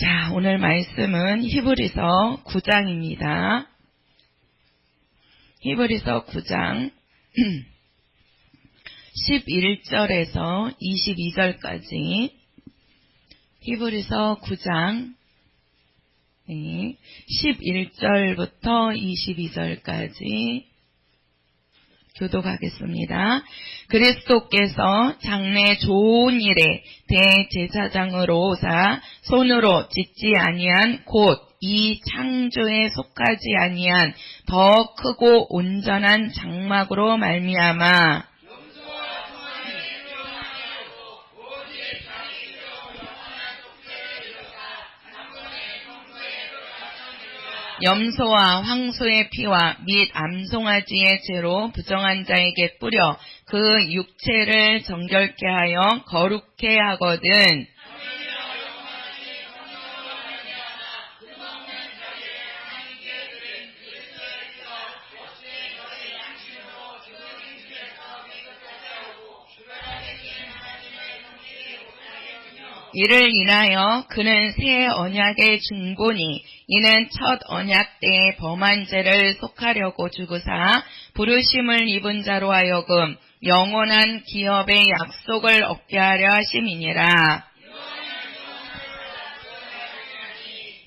자, 오늘 말씀은 히브리서 9장입니다. 히브리서 9장 11절에서 22절까지 히브리서 9장 11절부터 22절까지 교독하겠습니다. 그리스도께서 장래 좋은 일에 대제사장으로 오사 손으로 짓지 아니한 곧 이 창조에 속하지 아니한 더 크고 온전한 장막으로 말미암아 염소와 황소의 피와 및 암송아지의 죄로 부정한 자에게 뿌려 그 육체를 정결케 하여 거룩케 하거든. 이를 인하여 그는 새 언약의 중보니 이는 첫 언약 때의 범한 죄를 속하려고 죽으사 부르심을 입은 자로 하여금 영원한 기업의 약속을 얻게 하려 하심이니라.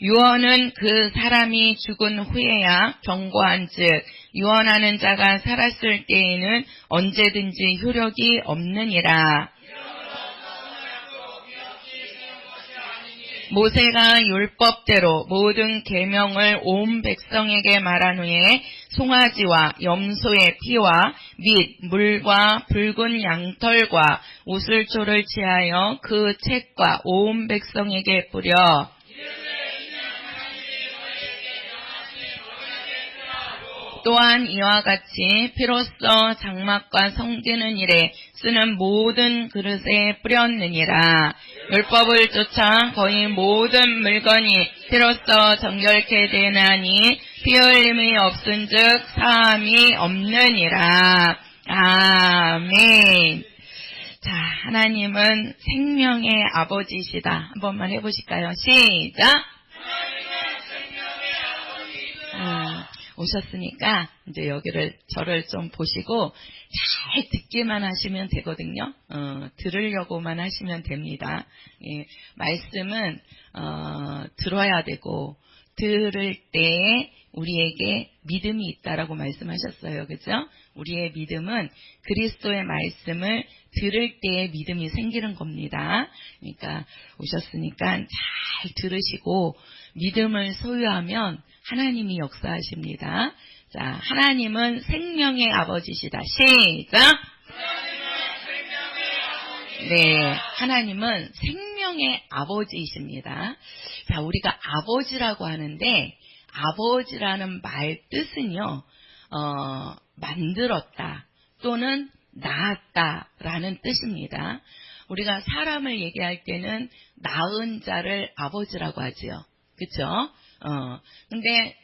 유언은 그 사람이 죽은 후에야 경고한즉 유언하는 자가 살았을 때에는 언제든지 효력이 없느니라. 모세가 율법대로 모든 계명을 온 백성에게 말한 후에 송아지와 염소의 피와 및 물과 붉은 양털과 우슬초를 취하여 그 책과 온 백성에게 뿌려 또한 이와 같이 피로써 장막과 성지는 일에 쓰는 모든 그릇에 뿌렸느니라. 율법을 쫓아 거의 모든 물건이 피로써 정결케 되나니 피 흘림이 없은즉 사함이 없느니라. 아멘. 자, 하나님은 생명의 아버지시다. 한 번만 해보실까요? 시작. 오셨으니까 이제 여기를 저를 좀 보시고 잘 듣기만 하시면 되거든요. 들으려고만 하시면 됩니다. 예, 말씀은 들어야 되고 들을 때 우리에게 믿음이 있다라고 말씀하셨어요. 그죠? 우리의 믿음은 그리스도의 말씀을 들을 때에 믿음이 생기는 겁니다. 그러니까 오셨으니까 잘 들으시고 믿음을 소유하면 하나님이 역사하십니다. 자, 하나님은 생명의 아버지시다. 시작! 네, 하나님은 생명의 아버지이십니다. 자, 우리가 아버지라고 하는데 아버지라는 말 뜻은요, 만들었다 또는 낳았다라는 뜻입니다. 우리가 사람을 얘기할 때는 낳은 자를 아버지라고 하지요. 그렇죠? 근데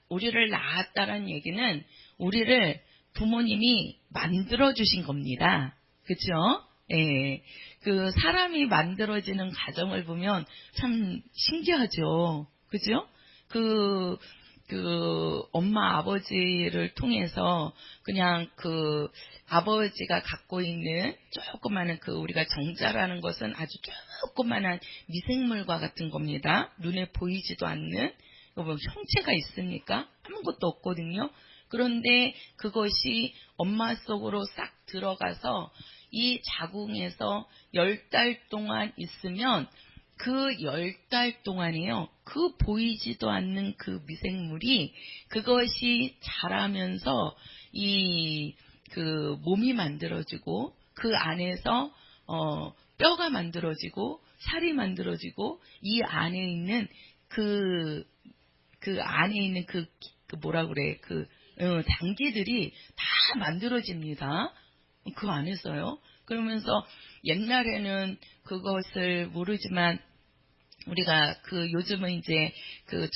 우리를 낳았다라는 얘기는 우리를 부모님이 만들어 주신 겁니다. 그렇죠? 예. 그 사람이 만들어지는 과정을 보면 참 신기하죠. 그죠? 그 엄마 아버지를 통해서 그냥 그 아버지가 갖고 있는 조그마한 우리가 정자라는 것은 아주 조그마한 미생물과 같은 겁니다. 눈에 보이지도 않는 형체가 있습니까? 아무것도 없거든요. 그런데 그것이 엄마 속으로 싹 들어가서 이 자궁에서 10달 동안 있으면 그 10달 동안에요. 그 보이지도 않는 그 미생물이 그것이 자라면서 그 몸이 만들어지고 그 안에서 뼈가 만들어지고 살이 만들어지고 이 안에 있는 그 안에 있는 장기들이 다 만들어집니다. 그 안에서요. 그러면서 옛날에는 그것을 모르지만 우리가 요즘은 이제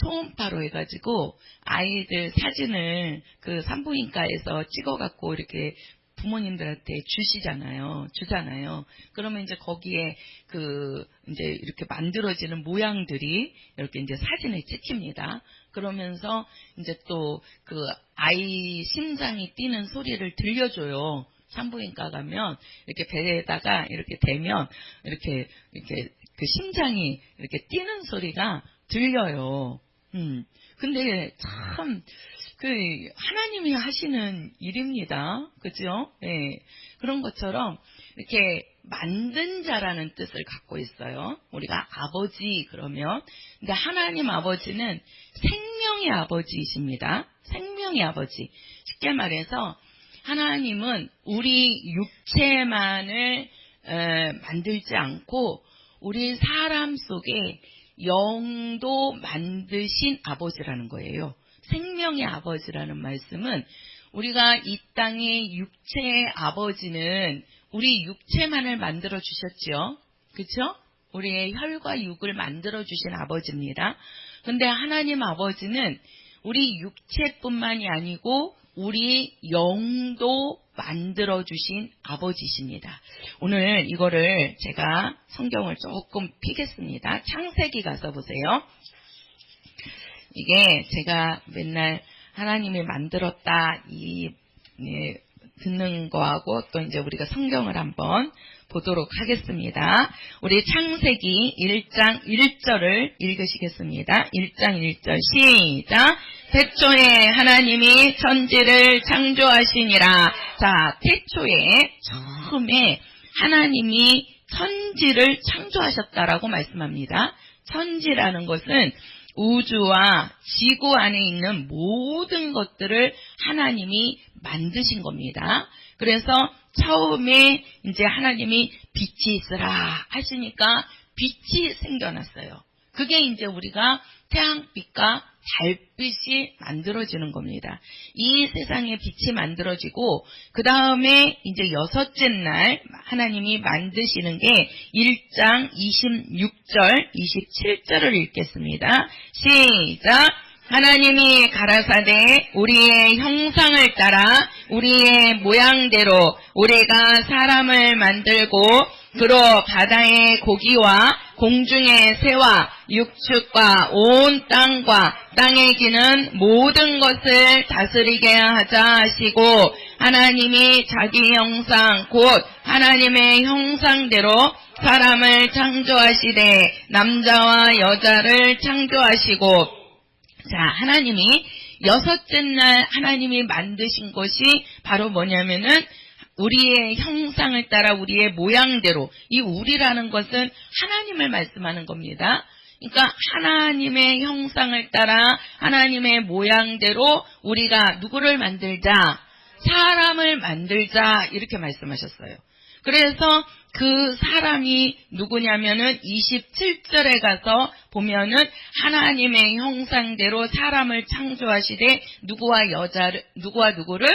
초음파로 해가지고 아이들 사진을 산부인과에서 찍어갖고 이렇게 부모님들한테 주잖아요. 그러면 이제 거기에 이제 이렇게 만들어지는 모양들이 이렇게 이제 사진에 찍힙니다. 그러면서 이제 또 아이 심장이 뛰는 소리를 들려줘요. 산부인과 가면 이렇게 배에다가 이렇게 대면 이렇게 그 심장이 이렇게 뛰는 소리가 들려요. 근데 참 하나님이 하시는 일입니다. 그죠? 네. 그런 것처럼 이렇게 만든 자라는 뜻을 갖고 있어요. 우리가 아버지 그러면 근데 하나님 아버지는 생명의 아버지이십니다. 생명의 아버지. 쉽게 말해서 하나님은 우리 육체만을 만들지 않고 우리 사람 속에 영도 만드신 아버지라는 거예요. 생명의 아버지라는 말씀은 우리가 이 땅의 육체의 아버지는 우리 육체만을 만들어 주셨죠. 그렇죠? 우리의 혈과 육을 만들어 주신 아버지입니다. 근데 하나님 아버지는 우리 육체뿐만이 아니고 우리 영도 만들어 주신 아버지이십니다. 오늘 이거를 제가 성경을 조금 피겠습니다. 창세기 가서 보세요. 이게 제가 맨날 하나님이 만들었다 듣는 거하고 또 이제 우리가 성경을 한번 보도록 하겠습니다. 우리 창세기 1장 1절을 읽으시겠습니다. 1장 1절 시작. 태초에 하나님이 천지를 창조하시니라. 자, 태초에 처음에 하나님이 천지를 창조하셨다라고 말씀합니다. 천지라는 것은 우주와 지구 안에 있는 모든 것들을 하나님이 만드신 겁니다. 그래서 처음에 이제 하나님이 빛이 있으라 하시니까 빛이 생겨났어요. 그게 이제 우리가 태양빛과 달빛이 만들어지는 겁니다. 이 세상에 빛이 만들어지고 그 다음에 이제 여섯째 날 하나님이 만드시는 게 1장 26절 27절을 읽겠습니다. 시작. 하나님이 가라사대 우리의 형상을 따라 우리의 모양대로 우리가 사람을 만들고 그로 바다의 고기와 공중의 새와 육축과 온 땅과 땅에 기는 모든 것을 다스리게 하자 하시고 하나님이 자기 형상 곧 하나님의 형상대로 사람을 창조하시되 남자와 여자를 창조하시고 자, 하나님이 여섯째 날 하나님이 만드신 것이 바로 뭐냐면은 우리의 형상을 따라 우리의 모양대로 이 우리라는 것은 하나님을 말씀하는 겁니다. 그러니까 하나님의 형상을 따라 하나님의 모양대로 우리가 누구를 만들자? 사람을 만들자 이렇게 말씀하셨어요. 그래서 그 사람이 누구냐면은 27절에 가서 보면은 하나님의 형상대로 사람을 창조하시되 누구와 누구를?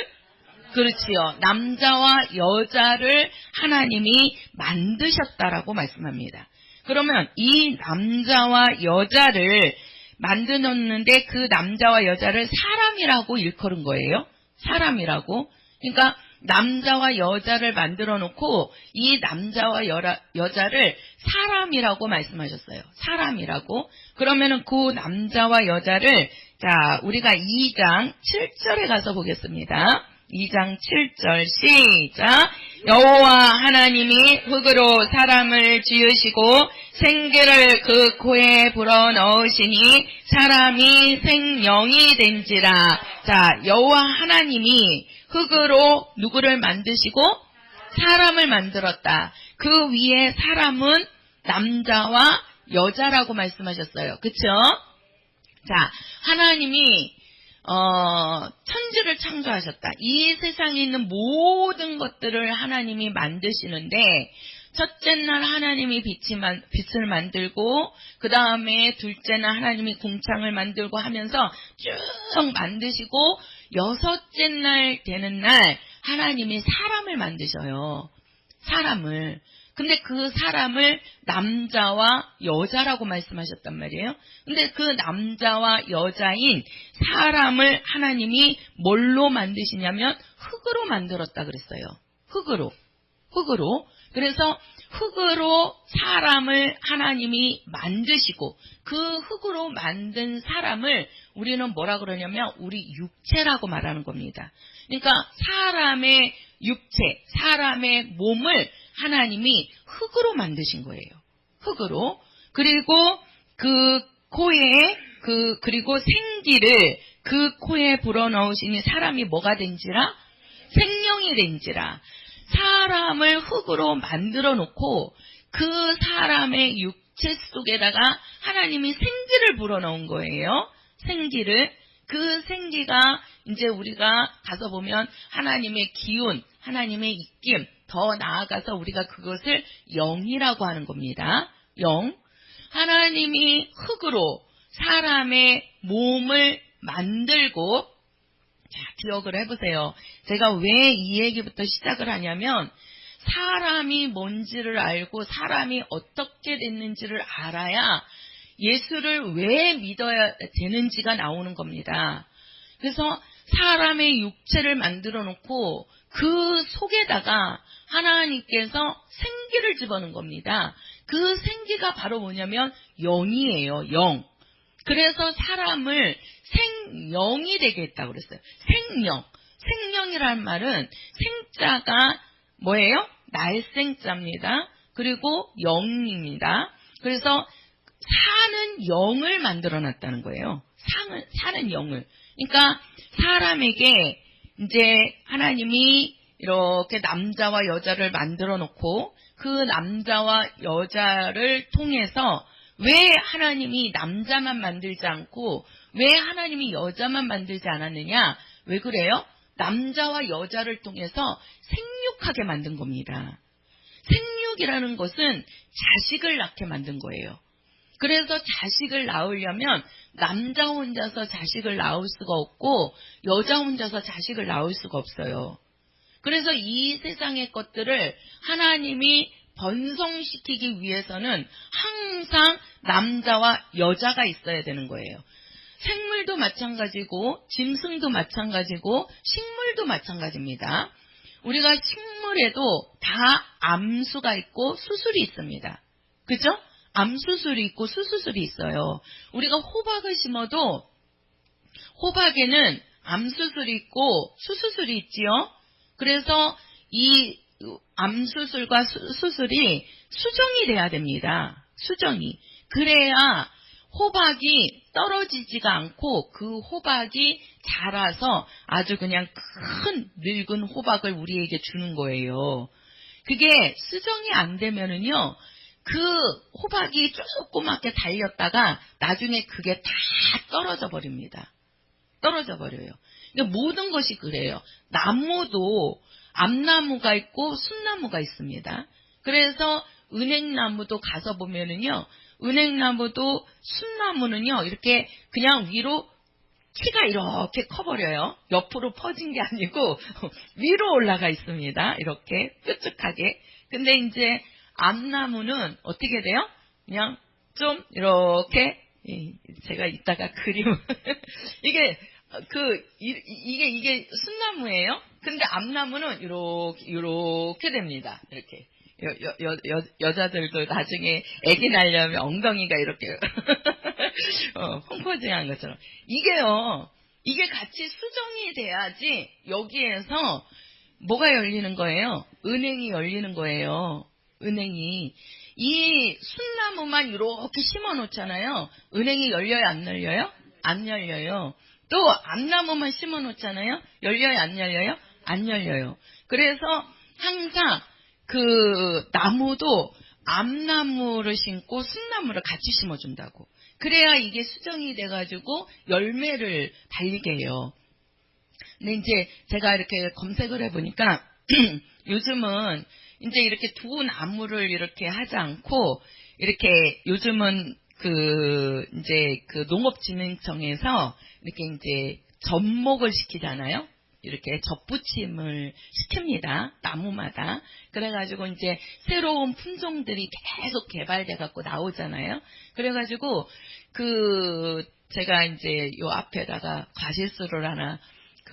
그렇지요. 남자와 여자를 하나님이 만드셨다라고 말씀합니다. 그러면 이 남자와 여자를 만드셨는데 그 남자와 여자를 사람이라고 일컬은 거예요. 사람이라고. 그러니까 남자와 여자를 만들어 놓고 이 남자와 여자를 사람이라고 말씀하셨어요. 사람이라고. 그러면은 그 남자와 여자를 자, 우리가 2장 7절에 가서 보겠습니다. 2장 7절 시작. 여호와 하나님이 흙으로 사람을 지으시고 생기를 그 코에 불어넣으시니 사람이 생명이 된지라. 자, 여호와 하나님이 흙으로 누구를 만드시고 사람을 만들었다. 그 위에 사람은 남자와 여자라고 말씀하셨어요. 그쵸? 자, 하나님이 천지를 창조하셨다. 이 세상에 있는 모든 것들을 하나님이 만드시는데 첫째 날 하나님이 빛을 만들고 그 다음에 둘째 날 하나님이 궁창을 만들고 하면서 쭉 만드시고 여섯째 날 되는 날 하나님이 사람을 만드셔요. 사람을. 근데 그 사람을 남자와 여자라고 말씀하셨단 말이에요. 근데 그 남자와 여자인 사람을 하나님이 뭘로 만드시냐면 흙으로 만들었다 그랬어요. 흙으로. 그래서 흙으로 사람을 하나님이 만드시고 그 흙으로 만든 사람을 우리는 뭐라 그러냐면 우리 육체라고 말하는 겁니다. 그러니까 사람의 육체, 사람의 몸을 하나님이 흙으로 만드신 거예요. 흙으로. 그리고 그 코에 그리고 생기를 그 코에 불어넣으시니 사람이 뭐가 된지라? 생명이 된지라. 사람을 흙으로 만들어 놓고 그 사람의 육체 속에다가 하나님이 생기를 불어넣은 거예요. 생기를. 그 생기가 이제 우리가 가서 보면 하나님의 기운, 하나님의 입김, 더 나아가서 우리가 그것을 영이라고 하는 겁니다. 영. 하나님이 흙으로 사람의 몸을 만들고, 자, 기억을 해보세요. 제가 왜 이 얘기부터 시작을 하냐면 사람이 뭔지를 알고 사람이 어떻게 됐는지를 알아야 예수를 왜 믿어야 되는지가 나오는 겁니다. 그래서 사람의 육체를 만들어 놓고 그 속에다가 하나님께서 생기를 집어넣은 겁니다. 그 생기가 바로 뭐냐면 영이에요. 영. 그래서 사람을 생영이 되게 했다고 그랬어요. 생영. 생명이라는 말은 생자가 뭐예요? 날생자입니다. 그리고 영입니다. 그래서 사는 영을 만들어 놨다는 거예요. 사는 영을. 그러니까 사람에게 이제 하나님이 이렇게 남자와 여자를 만들어 놓고 그 남자와 여자를 통해서 왜 하나님이 남자만 만들지 않고 왜 하나님이 여자만 만들지 않았느냐? 왜 그래요? 남자와 여자를 통해서 생육하게 만든 겁니다. 생육이라는 것은 자식을 낳게 만든 거예요. 그래서 자식을 낳으려면 남자 혼자서 자식을 낳을 수가 없고 여자 혼자서 자식을 낳을 수가 없어요. 그래서 이 세상의 것들을 하나님이 번성시키기 위해서는 항상 남자와 여자가 있어야 되는 거예요. 생물도 마찬가지고 짐승도 마찬가지고 식물도 마찬가지입니다. 우리가 식물에도 다 암수가 있고 수술이 있습니다. 그죠? 암수술이 있고 수수술이 있어요. 우리가 호박을 심어도 호박에는 암수술이 있고 수수술이 있지요. 그래서 이 암수술과 수술이 수정이 돼야 됩니다. 수정이. 그래야 호박이 떨어지지가 않고 그 호박이 자라서 아주 그냥 큰 늙은 호박을 우리에게 주는 거예요. 그게 수정이 안 되면은요, 그 호박이 조그맣게 달렸다가 나중에 그게 다 떨어져 버립니다. 떨어져 버려요. 그러니까 모든 것이 그래요. 나무도 암나무가 있고 순나무가 있습니다. 그래서 은행나무도 가서 보면은요, 은행나무도 순나무는요, 이렇게 그냥 위로 키가 이렇게 커버려요. 옆으로 퍼진 게 아니고 위로 올라가 있습니다. 이렇게 뾰족하게. 근데 이제 암나무는 어떻게 돼요? 그냥 좀 이렇게, 제가 이따가 그림 이게 이게 순나무예요. 근데 암나무는 이렇게 됩니다. 이렇게. 여자들도 나중에 애기 낳으려면 엉덩이가 이렇게 펑퍼짐한 것처럼. 이게 같이 수정이 돼야지 여기에서 뭐가 열리는 거예요? 은행이 열리는 거예요. 은행이. 이 순나무만 이렇게 심어 놓잖아요. 은행이 열려요, 안 열려요? 안 열려요. 또 암나무만 심어 놓잖아요. 열려요, 안 열려요? 안 열려요. 그래서 항상 그 나무도 암나무를 심고 순나무를 같이 심어준다고. 그래야 이게 수정이 돼가지고 열매를 달리게 해요. 근데 이제 제가 이렇게 검색을 해보니까 요즘은 이제 이렇게 두 나무를 이렇게 하지 않고 이렇게 요즘은 이제 농업진흥청에서 이렇게 이제 접목을 시키잖아요. 이렇게 접붙임을 시킵니다. 나무마다. 그래가지고 이제 새로운 품종들이 계속 개발돼갖고 나오잖아요. 그래가지고 제가 이제 요 앞에다가 과실수를 하나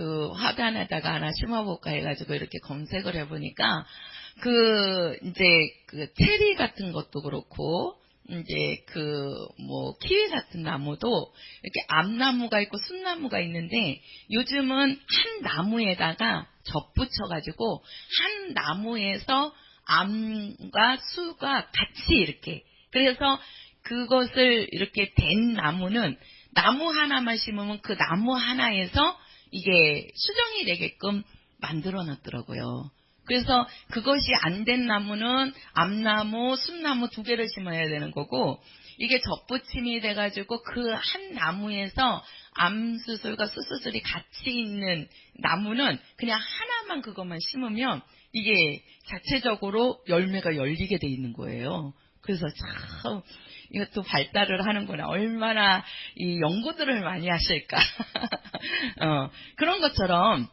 그 화단에다가 하나 심어볼까 해가지고 이렇게 검색을 해보니까 이제 체리 같은 것도 그렇고 이제 키위 같은 나무도 이렇게 암나무가 있고 순나무가 있는데 요즘은 한 나무에다가 접붙여가지고 한 나무에서 암과 수가 같이 이렇게 그래서 그것을 이렇게 된 나무는 나무 하나만 심으면 그 나무 하나에서 이게 수정이 되게끔 만들어 놨더라고요. 그래서 그것이 안 된 나무는 암나무, 순나무 2개를 심어야 되는 거고 이게 접붙임이 돼가지고 그 한 나무에서 암수술과 수수술이 같이 있는 나무는 그냥 하나만 그것만 심으면 이게 자체적으로 열매가 열리게 돼 있는 거예요. 그래서 참 이것도 발달을 하는구나. 얼마나 이 연구들을 많이 하실까. 그런 것처럼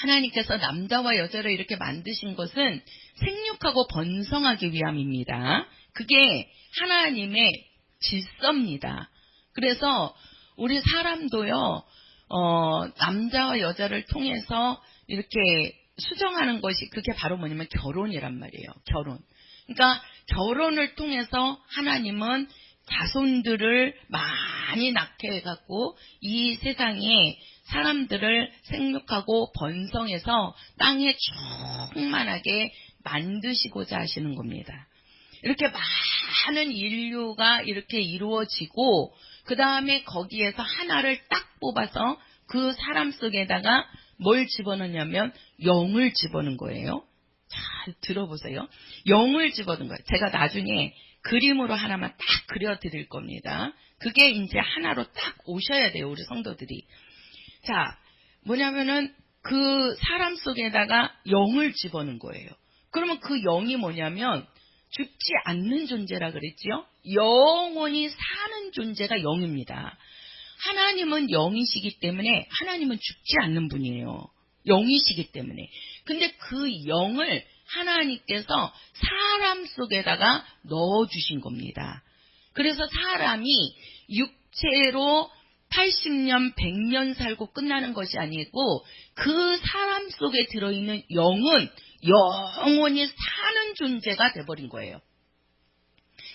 하나님께서 남자와 여자를 이렇게 만드신 것은 생육하고 번성하기 위함입니다. 그게 하나님의 질서입니다. 그래서 우리 사람도요, 남자와 여자를 통해서 이렇게 수정하는 것이 그게 바로 뭐냐면 결혼이란 말이에요. 결혼. 그러니까 결혼을 통해서 하나님은 자손들을 많이 낳게 해갖고 이 세상에 사람들을 생육하고 번성해서 땅에 충만하게 만드시고자 하시는 겁니다. 이렇게 많은 인류가 이렇게 이루어지고 그 다음에 거기에서 하나를 딱 뽑아서 그 사람 속에다가 뭘 집어넣냐면 영을 집어넣은 거예요. 잘 들어보세요. 영을 집어넣은 거예요. 제가 나중에 그림으로 하나만 딱 그려드릴 겁니다. 그게 이제 하나로 딱 오셔야 돼요. 우리 성도들이. 자, 뭐냐면은 그 사람 속에다가 영을 집어넣은 거예요. 그러면 그 영이 뭐냐면 죽지 않는 존재라 그랬지요? 영원히 사는 존재가 영입니다. 하나님은 영이시기 때문에 하나님은 죽지 않는 분이에요. 영이시기 때문에. 근데 그 영을 하나님께서 사람 속에다가 넣어주신 겁니다. 그래서 사람이 육체로 80년, 100년 살고 끝나는 것이 아니고 그 사람 속에 들어있는 영은 영원히 사는 존재가 돼버린 거예요.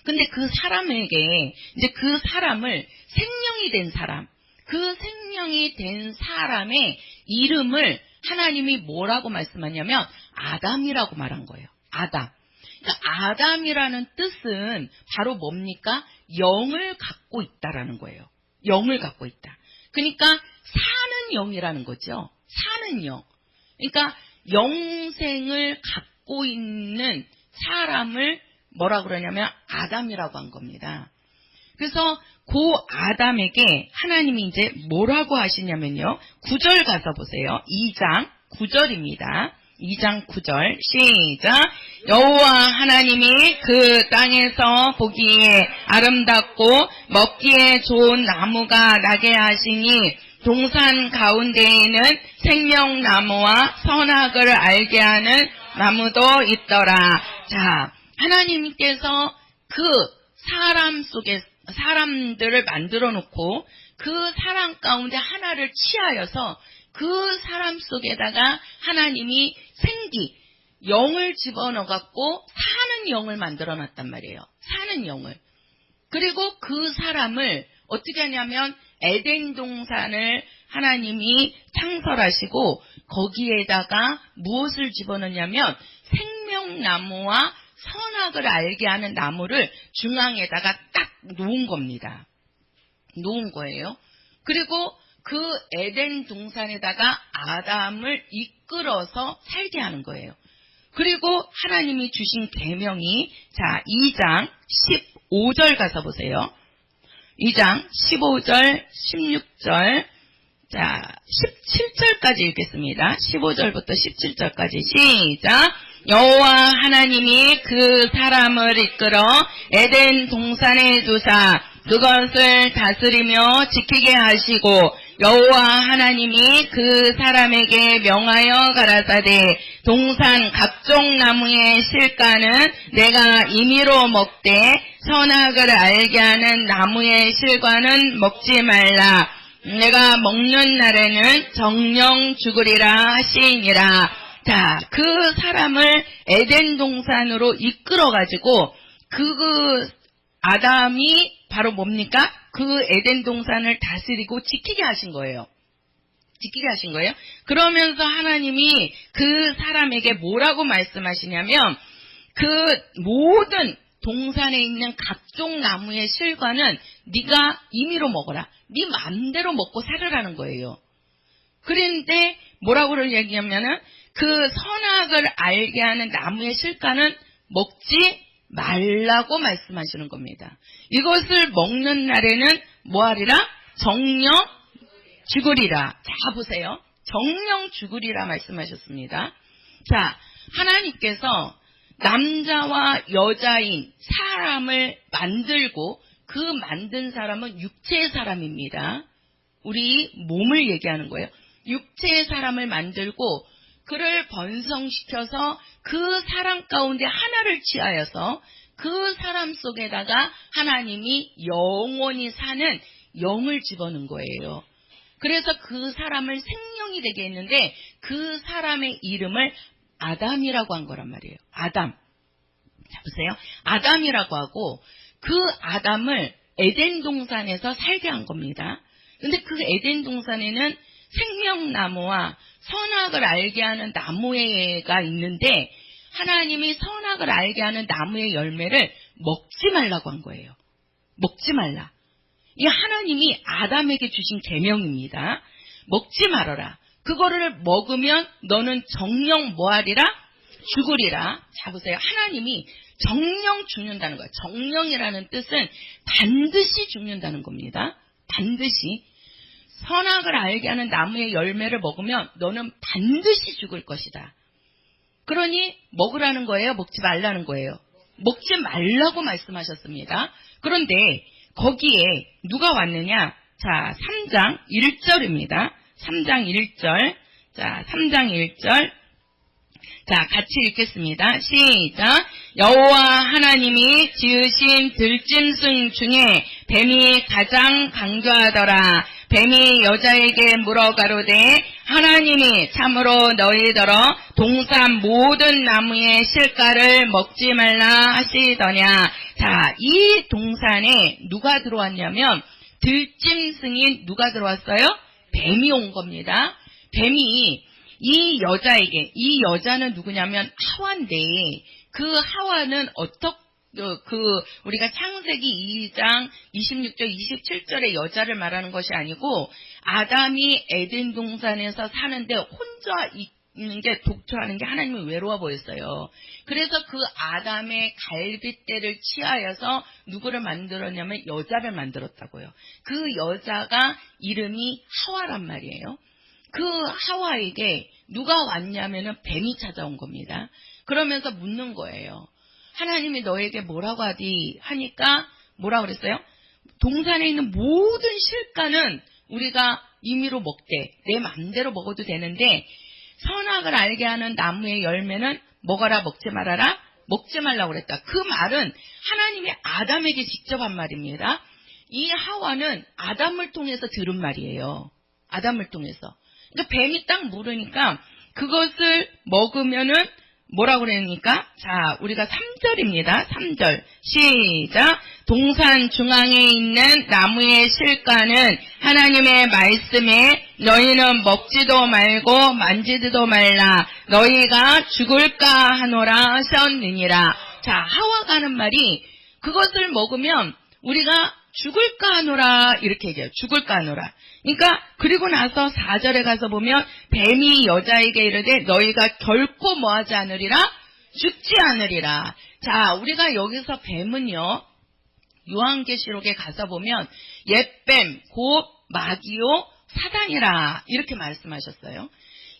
근데 그 사람에게 이제 그 사람을 생명이 된 사람, 그 생명이 된 사람의 이름을 하나님이 뭐라고 말씀하냐면 아담이라고 말한 거예요. 아담. 그러니까 아담이라는 뜻은 바로 뭡니까? 영을 갖고 있다라는 거예요. 영을 갖고 있다. 그러니까 사는 영이라는 거죠. 사는 영. 그러니까 영생을 갖고 있는 사람을 뭐라 그러냐면 아담이라고 한 겁니다. 그래서 그 아담에게 하나님이 이제 뭐라고 하시냐면요. 9절 가서 보세요. 2장 9절입니다. 2장 9절 시작. 여호와 하나님이 그 땅에서 보기에 아름답고 먹기에 좋은 나무가 나게 하시니 동산 가운데에는 생명나무와 선악을 알게 하는 나무도 있더라. 자, 하나님께서 그 사람 속에 사람들을 만들어 놓고 그 사람 가운데 하나를 취하여서 그 사람 속에다가 하나님이 생기, 영을 집어넣어갖고 사는 영을 만들어 놨단 말이에요. 사는 영을. 그리고 그 사람을 어떻게 하냐면 에덴 동산을 하나님이 창설하시고 거기에다가 무엇을 집어넣냐면 생명나무와 선악을 알게 하는 나무를 중앙에다가 딱 놓은 겁니다. 놓은 거예요. 그리고 그 에덴 동산에다가 아담을 이끌어서 살게 하는 거예요. 그리고 하나님이 주신 계명이 자 2장 15절 가서 보세요. 2장 15절 16절 자 17절까지 읽겠습니다. 15절부터 17절까지 시작. 여호와 하나님이 그 사람을 이끌어 에덴 동산에 두사 그것을 다스리며 지키게 하시고 여호와 하나님이 그 사람에게 명하여 가라사대 동산 각종 나무의 실과는 내가 임의로 먹되 선악을 알게 하는 나무의 실과는 먹지 말라. 내가 먹는 날에는 정령 죽으리라 하시니라. 자, 그 사람을 에덴 동산으로 이끌어가지고 그 아담이 바로 뭡니까? 그 에덴 동산을 다스리고 지키게 하신 거예요. 지키게 하신 거예요. 그러면서 하나님이 그 사람에게 뭐라고 말씀하시냐면 그 모든 동산에 있는 각종 나무의 실과는 네가 임의로 먹어라. 네 마음대로 먹고 살으라는 거예요. 그런데 뭐라고 얘기하면은 그 선악을 알게 하는 나무의 실과는 먹지 말라고 말씀하시는 겁니다. 이것을 먹는 날에는 뭐하리라? 정령 죽으리라. 자, 보세요. 정령 죽으리라 말씀하셨습니다. 자, 하나님께서 남자와 여자인 사람을 만들고 그 만든 사람은 육체의 사람입니다. 우리 몸을 얘기하는 거예요. 육체의 사람을 만들고 그를 번성시켜서 그 사람 가운데 하나를 취하여서 그 사람 속에다가 하나님이 영원히 사는 영을 집어넣은 거예요. 그래서 그 사람을 생명이 되게 했는데 그 사람의 이름을 아담이라고 한 거란 말이에요. 아담. 자, 보세요. 아담이라고 하고 그 아담을 에덴 동산에서 살게 한 겁니다. 근데 그 에덴 동산에는 생명나무와 선악을 알게 하는 나무가 있는데 하나님이 선악을 알게 하는 나무의 열매를 먹지 말라고 한 거예요. 먹지 말라. 이 하나님이 아담에게 주신 계명입니다. 먹지 말아라. 그거를 먹으면 너는 정령 뭐하리라? 죽으리라. 자, 보세요. 하나님이 정령 죽는다는 거예요. 정령이라는 뜻은 반드시 죽는다는 겁니다. 반드시. 선악을 알게 하는 나무의 열매를 먹으면 너는 반드시 죽을 것이다. 그러니 먹으라는 거예요? 먹지 말라는 거예요? 먹지 말라고 말씀하셨습니다. 그런데 거기에 누가 왔느냐? 자, 3장 1절입니다. 3장 1절. 자, 3장 1절. 자, 같이 읽겠습니다. 시작. 여호와 하나님이 지으신 들짐승 중에 뱀이 가장 강조하더라. 뱀이 여자에게 물어 가로되 하나님이 참으로 너희더러 동산 모든 나무의 실과를 먹지 말라 하시더냐. 자, 이 동산에 누가 들어왔냐면 들짐승인 누가 들어왔어요? 뱀이 온 겁니다. 뱀이 이 여자에게, 이 여자는 누구냐면 하와인데 그 하와는 우리가 창세기 2장 26절 27절의 여자를 말하는 것이 아니고 아담이 에덴 동산에서 사는데 혼자 있는 게 독초하는 게 하나님이 외로워 보였어요. 그래서 그 아담의 갈빗대를 취하여서 누구를 만들었냐면 여자를 만들었다고요. 그 여자가 이름이 하와란 말이에요. 그 하와에게 누가 왔냐면은 뱀이 찾아온 겁니다. 그러면서 묻는 거예요. 하나님이 너에게 뭐라고 하니까 뭐라고 그랬어요? 동산에 있는 모든 실과는 우리가 임의로 먹되 내 마음대로 먹어도 되는데 선악을 알게 하는 나무의 열매는 먹어라 먹지 말아라? 먹지 말라고 그랬다. 그 말은 하나님이 아담에게 직접 한 말입니다. 이 하와는 아담을 통해서 들은 말이에요. 아담을 통해서. 그러니까 뱀이 딱 물으니까 그것을 먹으면은 뭐라고 그러니까? 자, 우리가 3절입니다. 3절. 시작. 동산 중앙에 있는 나무의 실과는 하나님의 말씀에 너희는 먹지도 말고 만지지도 말라. 너희가 죽을까 하노라 하셨느니라. 자, 하와가 하는 말이 그것을 먹으면 우리가 죽을까 하노라 이렇게 얘기해요. 죽을까 하노라. 그러니까 그리고 나서 4절에 가서 보면 뱀이 여자에게 이르되 너희가 결코 뭐하지 않으리라? 죽지 않으리라. 자, 우리가 여기서 뱀은요. 요한계시록에 가서 보면 옛뱀, 곧 마귀요, 사단이라 이렇게 말씀하셨어요.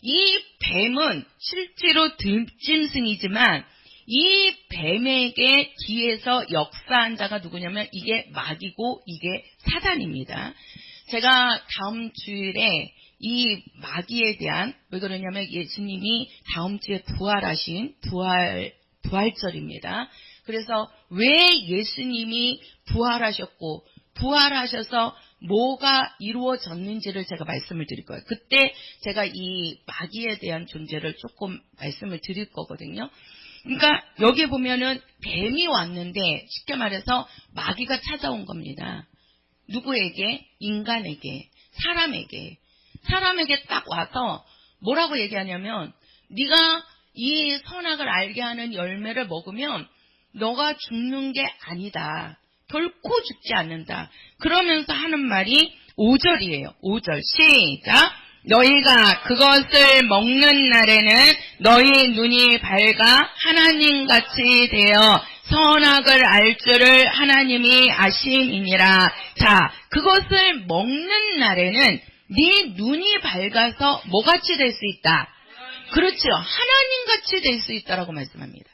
이 뱀은 실제로 들짐승이지만 이 뱀에게 뒤에서 역사한 자가 누구냐면 이게 마귀고 이게 사단입니다. 제가 다음 주일에 이 마귀에 대한 왜 그러냐면 예수님이 다음 주에 부활하신 부활절입니다. 그래서 왜 예수님이 부활하셨고 부활하셔서 뭐가 이루어졌는지를 제가 말씀을 드릴 거예요. 그때 제가 이 마귀에 대한 존재를 조금 말씀을 드릴 거거든요. 그러니까 여기 보면은 뱀이 왔는데 쉽게 말해서 마귀가 찾아온 겁니다. 누구에게? 인간에게, 사람에게 딱 와서 뭐라고 얘기하냐면 네가 이 선악을 알게 하는 열매를 먹으면 너가 죽는 게 아니다. 결코 죽지 않는다. 그러면서 하는 말이 5절이에요. 5절 시작. 너희가 그것을 먹는 날에는 너희 눈이 밝아 하나님같이 되어 선악을 알 줄을 하나님이 아심이니라. 자, 그것을 먹는 날에는 네 눈이 밝아서 뭐같이 될 수 있다? 그렇죠. 하나님같이 될 수 있다라고 말씀합니다.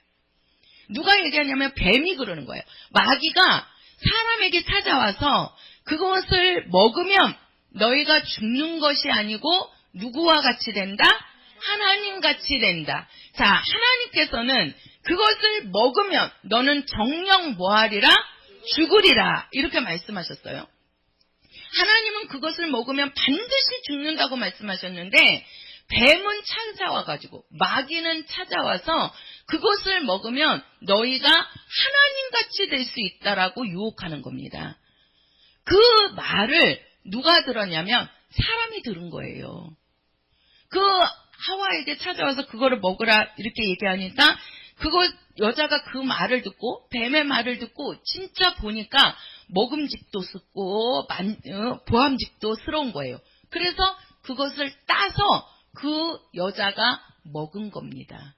누가 얘기하냐면 뱀이 그러는 거예요. 마귀가 사람에게 찾아와서 그것을 먹으면 너희가 죽는 것이 아니고 누구와 같이 된다? 하나님같이 된다. 자, 하나님께서는 그것을 먹으면 너는 정녕 뭐하리라? 죽으리라. 이렇게 말씀하셨어요. 하나님은 그것을 먹으면 반드시 죽는다고 말씀하셨는데 뱀은 찾아와가지고 마귀는 찾아와서 그것을 먹으면 너희가 하나님같이 될 수 있다라고 유혹하는 겁니다. 그 말을 누가 들었냐면 사람이 들은 거예요. 그 하와에게 찾아와서 그거를 먹으라 이렇게 얘기하니까 여자가 그 말을 듣고 뱀의 말을 듣고 진짜 보니까 먹음직도 스고 보암직도 스러운 거예요. 그래서 그것을 따서 그 여자가 먹은 겁니다.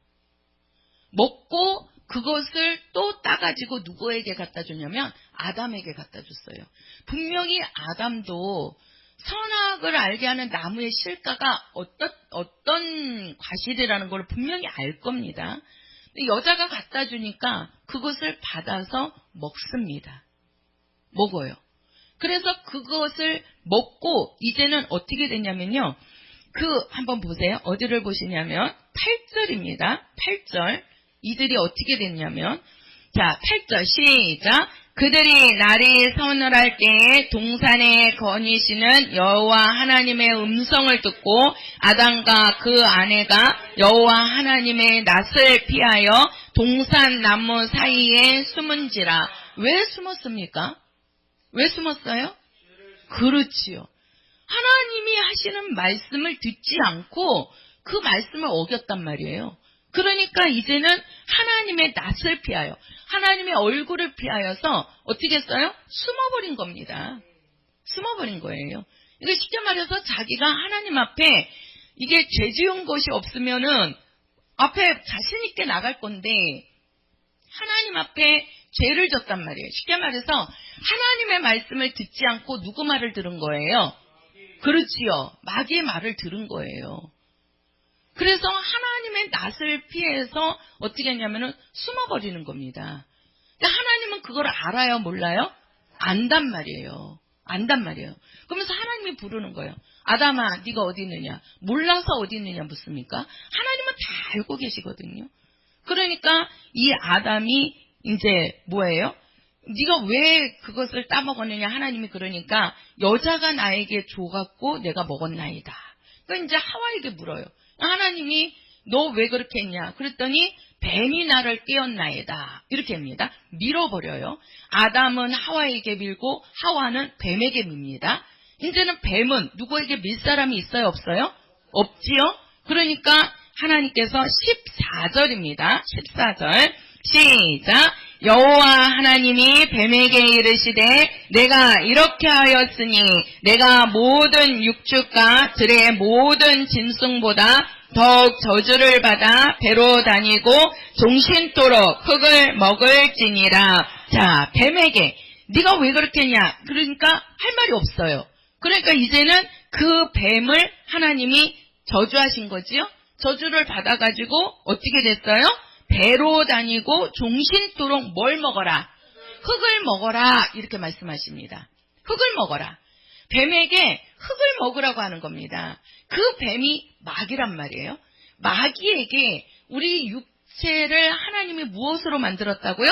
먹고 그것을 또 따가지고 누구에게 갖다 주냐면 아담에게 갖다 줬어요. 분명히 아담도 선악을 알게 하는 나무의 실과가 어떤 과실이라는 걸 분명히 알 겁니다. 여자가 갖다 주니까 그것을 받아서 먹습니다. 먹어요. 그래서 그것을 먹고 이제는 어떻게 됐냐면요. 한번 보세요. 어디를 보시냐면 8절입니다. 8절. 이들이 어떻게 됐냐면 자, 8절 시작. 그들이 날이 서늘할 때에 동산에 거니시는 여호와 하나님의 음성을 듣고 아담과 그 아내가 여호와 하나님의 낯을 피하여 동산 나무 사이에 숨은지라. 왜 숨었습니까? 왜 숨었어요? 그렇지요. 하나님이 하시는 말씀을 듣지 않고 그 말씀을 어겼단 말이에요. 그러니까 이제는 하나님의 낯을 피하여 하나님의 얼굴을 피하여서 어떻게 했어요? 숨어버린 겁니다. 숨어버린 거예요. 이거 쉽게 말해서 자기가 하나님 앞에 이게 죄 지은 것이 없으면은 앞에 자신 있게 나갈 건데 하나님 앞에 죄를 졌단 말이에요. 쉽게 말해서 하나님의 말씀을 듣지 않고 누구 말을 들은 거예요? 그렇지요. 마귀의 말을 들은 거예요. 그래서 하나님의 낯을 피해서 어떻게 했냐면은 숨어버리는 겁니다. 근데 하나님은 그걸 알아요? 몰라요? 안단 말이에요. 안단 말이에요. 그러면서 하나님이 부르는 거예요. 아담아, 네가 어디 있느냐? 몰라서 어디 있느냐 묻습니까? 하나님은 다 알고 계시거든요. 그러니까 이 아담이 이제 뭐예요? 네가 왜 그것을 따먹었느냐? 하나님이 그러니까 여자가 나에게 줘갖고 내가 먹었나이다. 그러니까 이제 하와에게 물어요. 하나님이 너 왜 그렇게 했냐? 그랬더니 뱀이 나를 깨었나이다. 이렇게 합니다. 밀어버려요. 아담은 하와에게 밀고 하와는 뱀에게 밉니다. 이제는 뱀은 누구에게 밀 사람이 있어요? 없어요? 없지요? 그러니까 하나님께서 14절입니다. 14절 시작. 여호와 하나님이 뱀에게 이르시되 내가 이렇게 하였으니 내가 모든 육축과 들의 모든 짐승보다 더욱 저주를 받아 배로 다니고 종신토록 흙을 먹을지니라. 자, 뱀에게 네가 왜 그렇게 했냐? 그러니까 할 말이 없어요. 그러니까 이제는 그 뱀을 하나님이 저주하신 거지요. 저주를 받아가지고 어떻게 됐어요? 배로 다니고 종신토록 뭘 먹어라? 흙을 먹어라. 이렇게 말씀하십니다. 흙을 먹어라. 뱀에게 흙을 먹으라고 하는 겁니다. 그 뱀이 마귀란 말이에요. 마귀에게 우리 육체를 하나님이 무엇으로 만들었다고요?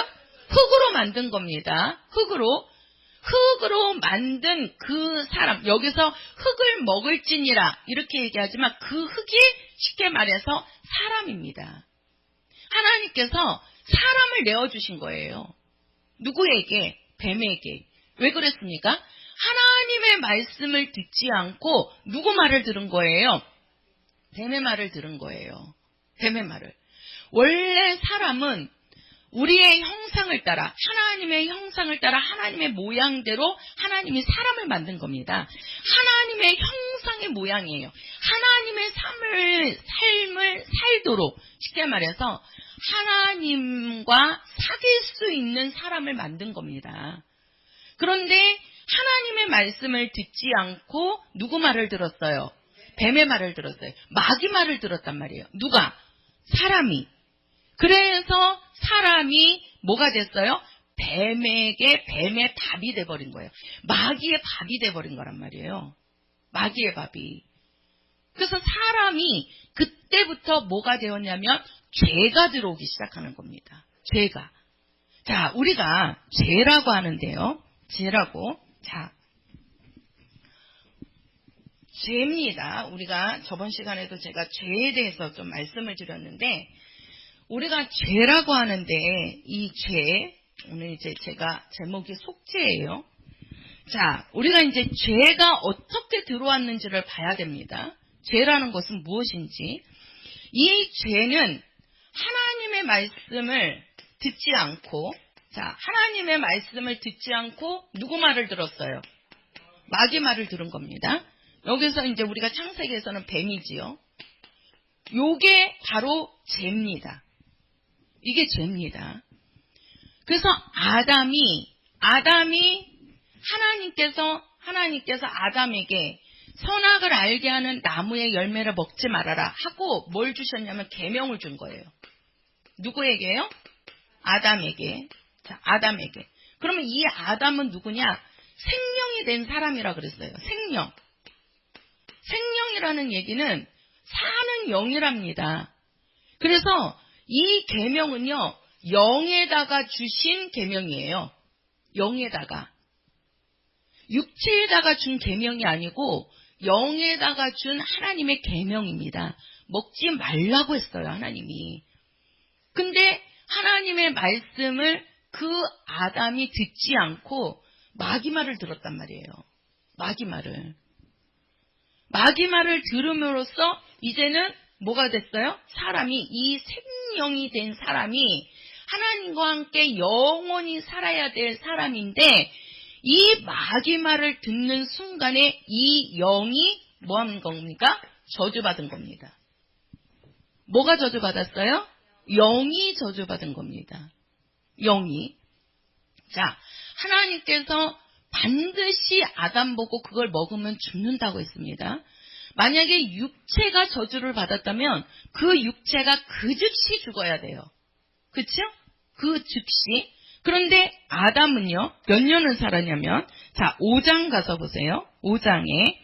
흙으로 만든 겁니다. 흙으로. 흙으로 만든 그 사람, 여기서 흙을 먹을지니라 이렇게 얘기하지만 그 흙이 쉽게 말해서 사람입니다. 하나님께서 사람을 내어주신 거예요. 누구에게? 뱀에게. 왜 그랬습니까? 하나님의 말씀을 듣지 않고 누구 말을 들은 거예요? 뱀의 말을 들은 거예요. 뱀의 말을. 원래 사람은 우리의 형상을 따라, 하나님의 형상을 따라 하나님의 모양대로 하나님이 사람을 만든 겁니다. 하나님의 형상의 모양이에요. 하나님의 삶을 살도록, 쉽게 말해서 하나님과 사귈 수 있는 사람을 만든 겁니다. 그런데 하나님의 말씀을 듣지 않고 누구 말을 들었어요? 뱀의 말을 들었어요. 마귀 말을 들었단 말이에요. 누가? 사람이. 그래서 사람이 뭐가 됐어요? 뱀의 밥이 돼버린 거예요. 마귀의 밥이 돼버린 거란 말이에요. 마귀의 밥이. 그래서 사람이 그때부터 뭐가 되었냐면 죄가 들어오기 시작하는 겁니다. 죄가. 자, 우리가 죄라고 하는데요. 죄라고. 자, 죄입니다. 우리가 저번 시간에도 제가 죄에 대해서 좀 말씀을 드렸는데, 우리가 죄라고 하는데, 이 죄, 오늘 이제 제가 제목이 속죄예요. 자, 우리가 이제 죄가 어떻게 들어왔는지를 봐야 됩니다. 죄라는 것은 무엇인지. 이 죄는 하나님의 말씀을 듣지 않고, 자, 하나님의 말씀을 듣지 않고 누구 말을 들었어요? 마귀 말을 들은 겁니다. 여기서 이제 우리가 창세기에서는 뱀이지요. 요게 바로 죄입니다. 이게 죄입니다. 그래서 아담이 하나님께서 아담에게 선악을 알게 하는 나무의 열매를 먹지 말아라 하고 뭘 주셨냐면 계명을 준 거예요. 누구에게요? 아담에게. 자, 아담에게. 그러면 이 아담은 누구냐? 생명이 된 사람이라 그랬어요. 생명. 생명이라는 얘기는 사는 영이랍니다. 그래서 이 계명은요, 영에다가 주신 계명이에요. 영에다가. 육체에다가 준 계명이 아니고 영에다가 준 하나님의 계명입니다. 먹지 말라고 했어요, 하나님이. 근데 하나님의 말씀을 그 아담이 듣지 않고 마귀 말을 들었단 말이에요. 마귀 말을. 마귀 말을 들음으로써 이제는 뭐가 됐어요? 사람이, 이 생명이 된 사람이 하나님과 함께 영원히 살아야 될 사람인데, 이 마귀 말을 듣는 순간에 이 영이 뭐 하는 겁니까? 저주받은 겁니다. 뭐가 저주받았어요? 영이 저주받은 겁니다. 영이. 자, 하나님께서 반드시 아담 보고 그걸 먹으면 죽는다고 했습니다. 만약에 육체가 저주를 받았다면 그 육체가 그 즉시 죽어야 돼요. 그렇죠? 그 즉시. 그런데 아담은요, 몇 년을 살았냐면, 자, 5장 가서 보세요. 5장에,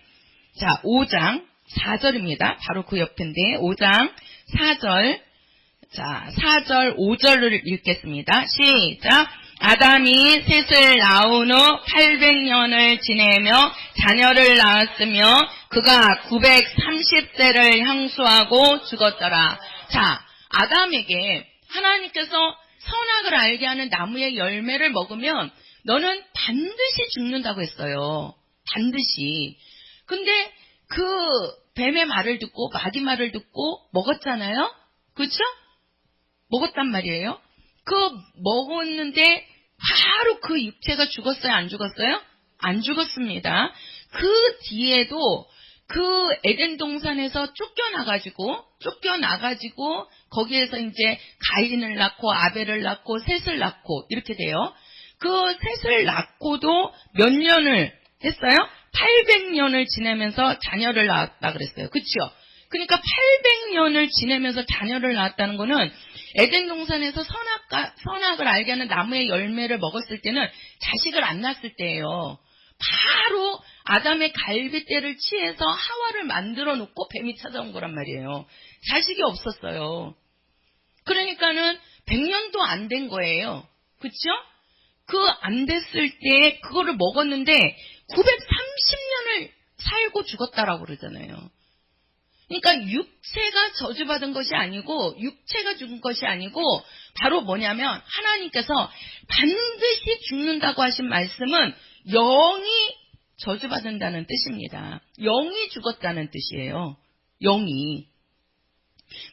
자, 5장 4절입니다. 바로 그 옆인데, 5장 4절, 자, 4절, 5절을 읽겠습니다. 시작. 아담이 셋을 낳은 후 800년을 지내며 자녀를 낳았으며 그가 930세를 향수하고 죽었더라. 자, 아담에게 하나님께서 선악을 알게 하는 나무의 열매를 먹으면 너는 반드시 죽는다고 했어요. 반드시. 근데 그 뱀의 말을 듣고 마귀 말을 듣고 먹었잖아요. 그렇죠? 먹었단 말이에요. 그 먹었는데 바로 그 육체가 죽었어요? 안 죽었어요? 안 죽었습니다. 그 뒤에도 그 에덴 동산에서 쫓겨나가지고 거기에서 이제 가인을 낳고 아벨을 낳고 셋을 낳고 이렇게 돼요. 그 셋을 낳고도 몇 년을 했어요? 800년을 지내면서 자녀를 낳았다 그랬어요. 그렇죠? 그러니까 800년을 지내면서 자녀를 낳았다는 거는 에덴 동산에서 선악을 알게 하는 나무의 열매를 먹었을 때는 자식을 안 낳았을 때예요. 바로 아담의 갈빗대를 취해서 하와를 만들어 놓고 뱀이 찾아온 거란 말이에요. 자식이 없었어요. 그러니까는 100년도 안 된 거예요. 그렇죠? 그 안 됐을 때 그거를 먹었는데 930년을 살고 죽었다라고 그러잖아요. 그러니까 육체가 저주받은 것이 아니고 육체가 죽은 것이 아니고 바로 뭐냐면 하나님께서 반드시 죽는다고 하신 말씀은 영이 저주받는다는 뜻입니다. 영이 죽었다는 뜻이에요. 영이.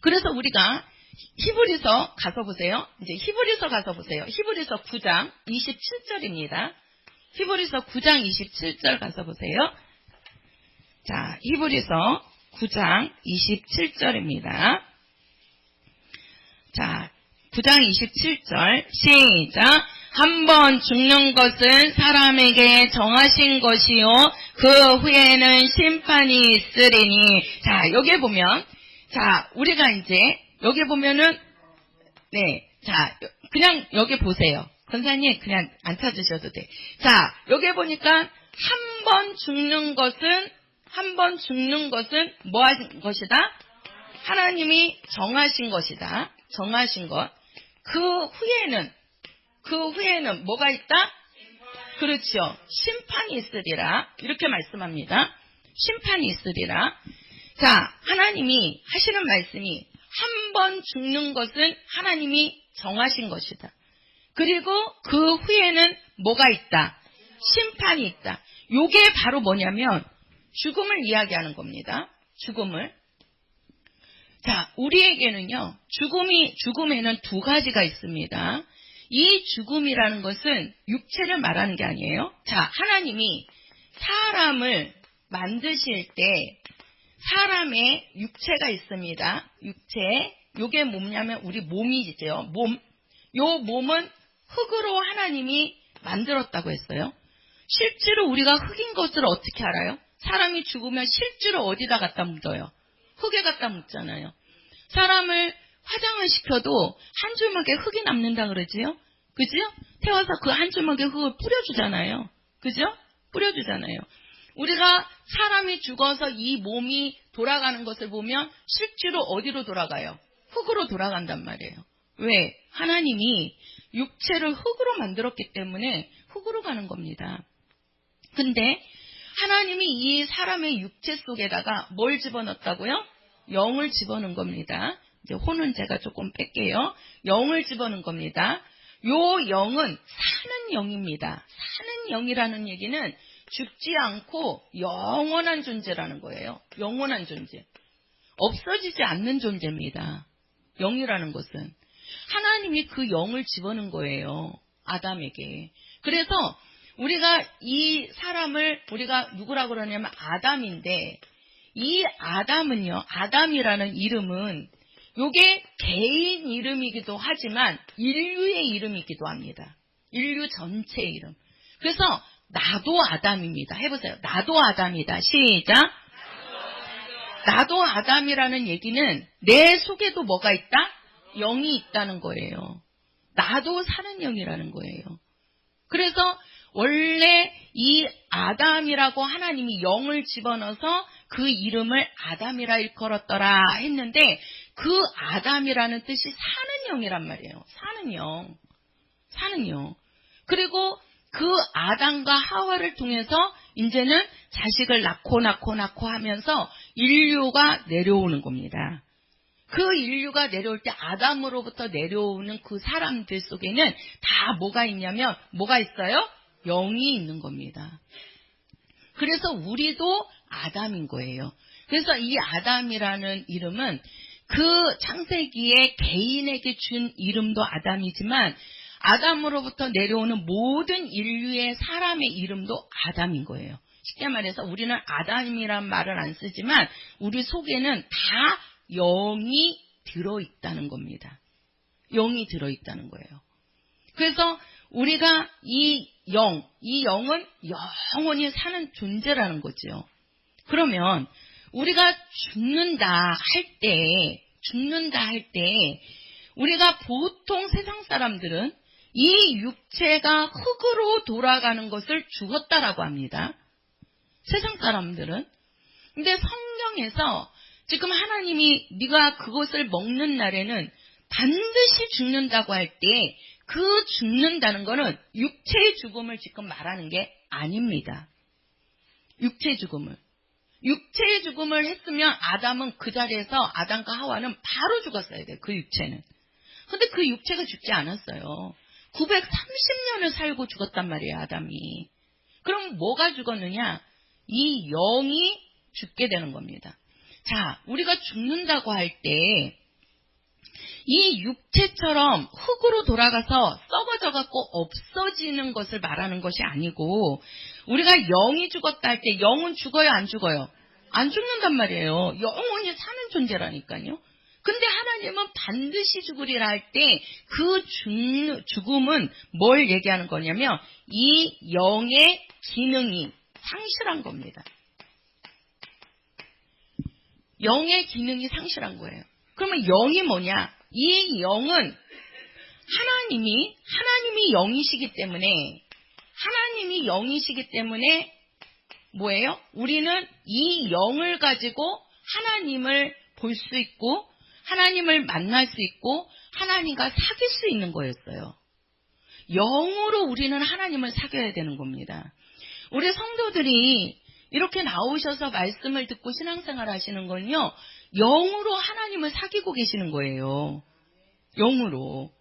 그래서 우리가 히브리서 가서 보세요. 이제 히브리서 가서 보세요. 히브리서 9장 27절입니다. 히브리서 9장 27절 가서 보세요. 자, 히브리서 9장 27절입니다. 자, 9장 27절 시작. 한 번 죽는 것은 사람에게 정하신 것이요 그 후에는 심판이 있으리니. 자, 여기 보면 자, 우리가 이제 여기 보면은 자, 그냥 여기 보세요. 권사님 그냥 안 찾으셔도 돼. 자, 여기 보니까 한 번 죽는 것은 뭐 하신 것이다? 하나님이 정하신 것이다. 정하신 것. 그 후에는 뭐가 있다? 그렇죠. 심판이 있으리라. 이렇게 말씀합니다. 심판이 있으리라. 자, 하나님이 하시는 말씀이 한 번 죽는 것은 하나님이 정하신 것이다. 그리고 그 후에는 뭐가 있다? 심판이 있다. 요게 바로 뭐냐면 죽음을 이야기하는 겁니다. 죽음을. 자, 우리에게는요, 죽음에는 두 가지가 있습니다. 이 죽음이라는 것은 육체를 말하는 게 아니에요. 자, 하나님이 사람을 만드실 때 사람의 육체가 있습니다. 육체. 요게 뭐냐면 우리 몸이죠. 몸. 요 몸은 흙으로 하나님이 만들었다고 했어요. 실제로 우리가 흙인 것을 어떻게 알아요? 사람이 죽으면 실제로 어디다 갖다 묻어요? 흙에 갖다 묻잖아요. 사람을 화장을 시켜도 한 주먹에 흙이 남는다 그러지요? 그죠? 태워서 그 한 주먹에 흙을 뿌려주잖아요. 그죠? 뿌려주잖아요. 우리가 사람이 죽어서 이 몸이 돌아가는 것을 보면 실제로 어디로 돌아가요? 흙으로 돌아간단 말이에요. 왜? 하나님이 육체를 흙으로 만들었기 때문에 흙으로 가는 겁니다. 근데 하나님이 이 사람의 육체 속에다가 뭘 집어넣었다고요? 영을 집어넣은 겁니다. 이제 혼은 제가 조금 뺄게요. 영을 집어넣은 겁니다. 요 영은 사는 영입니다. 사는 영이라는 얘기는 죽지 않고 영원한 존재라는 거예요. 영원한 존재. 없어지지 않는 존재입니다. 영이라는 것은. 하나님이 그 영을 집어넣은 거예요. 아담에게. 그래서 우리가 이 사람을 우리가 누구라고 그러냐면 아담인데 이 아담은요. 아담이라는 이름은 요게 개인 이름이기도 하지만 인류의 이름이기도 합니다. 인류 전체의 이름. 그래서 나도 아담입니다. 해보세요. 나도 아담이다. 시작. 나도 아담이라는 얘기는 내 속에도 뭐가 있다? 영이 있다는 거예요. 나도 사는 영이라는 거예요. 그래서 원래 이 아담이라고 하나님이 영을 집어넣어서 그 이름을 아담이라 일컬었더라 했는데 그 아담이라는 뜻이 사는 영이란 말이에요. 사는 영. 사는 영. 그리고 그 아담과 하와를 통해서 이제는 자식을 낳고 하면서 인류가 내려오는 겁니다. 그 인류가 내려올 때 아담으로부터 내려오는 그 사람들 속에는 다 뭐가 있냐면 뭐가 있어요? 영이 있는 겁니다. 그래서 우리도 아담인 거예요. 그래서 이 아담이라는 이름은 그 창세기에 개인에게 준 이름도 아담이지만 아담으로부터 내려오는 모든 인류의 사람의 이름도 아담인 거예요. 쉽게 말해서 우리는 아담이란 말을 안 쓰지만 우리 속에는 다 영이 들어있다는 겁니다. 영이 들어있다는 거예요. 그래서 우리가 이 영은 영원히 사는 존재라는 거죠. 그러면 우리가 죽는다 할 때 우리가 보통 세상 사람들은 이 육체가 흙으로 돌아가는 것을 죽었다라고 합니다. 세상 사람들은. 근데 성경에서 지금 하나님이 네가 그것을 먹는 날에는 반드시 죽는다고 할 때 그 죽는다는 거는 육체의 죽음을 지금 말하는 게 아닙니다. 육체의 죽음을. 육체의 죽음을 했으면 아담은 그 자리에서 아담과 하와는 바로 죽었어야 돼요. 그 육체는. 근데 그 육체가 죽지 않았어요. 930년을 살고 죽었단 말이에요. 아담이. 그럼 뭐가 죽었느냐? 이 영이 죽게 되는 겁니다. 자, 우리가 죽는다고 할 때 이 육체처럼 흙으로 돌아가서 썩어져 갖고 없어지는 것을 말하는 것이 아니고, 우리가 영이 죽었다 할 때 영은 죽어요, 안 죽어요? 안 죽는단 말이에요. 영원히 사는 존재라니까요. 근데 하나님은 반드시 죽으리라 할 때 그 죽음은 뭘 얘기하는 거냐면 이 영의 기능이 상실한 겁니다. 영의 기능이 상실한 거예요. 그러면 영이 뭐냐? 이 영은 하나님이 영이시기 때문에 뭐예요? 우리는 이 영을 가지고 하나님을 볼 수 있고 하나님을 만날 수 있고 하나님과 사귈 수 있는 거였어요. 영으로 우리는 하나님을 사귀어야 되는 겁니다. 우리 성도들이 이렇게 나오셔서 말씀을 듣고 신앙생활 하시는 건요, 영으로 하나님을 사귀고 계시는 거예요. 영으로.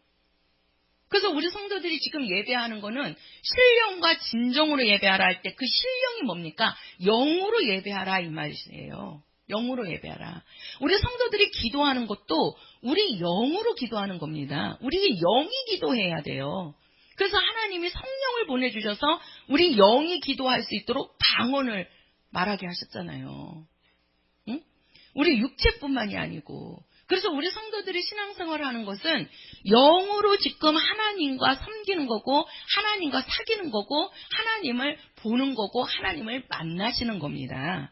그래서 우리 성도들이 지금 예배하는 거는 신령과 진정으로 예배하라 할 때 그 신령이 뭡니까? 영으로 예배하라 이 말이에요. 영으로 예배하라. 우리 성도들이 기도하는 것도 우리 영으로 기도하는 겁니다. 우리 영이 기도해야 돼요. 그래서 하나님이 성령을 보내주셔서 우리 영이 기도할 수 있도록 방언을 말하게 하셨잖아요. 응? 우리 육체뿐만이 아니고. 그래서 우리 성도들이 신앙생활을 하는 것은 영으로 지금 하나님과 섬기는 거고 하나님과 사귀는 거고 하나님을 보는 거고 하나님을 만나시는 겁니다.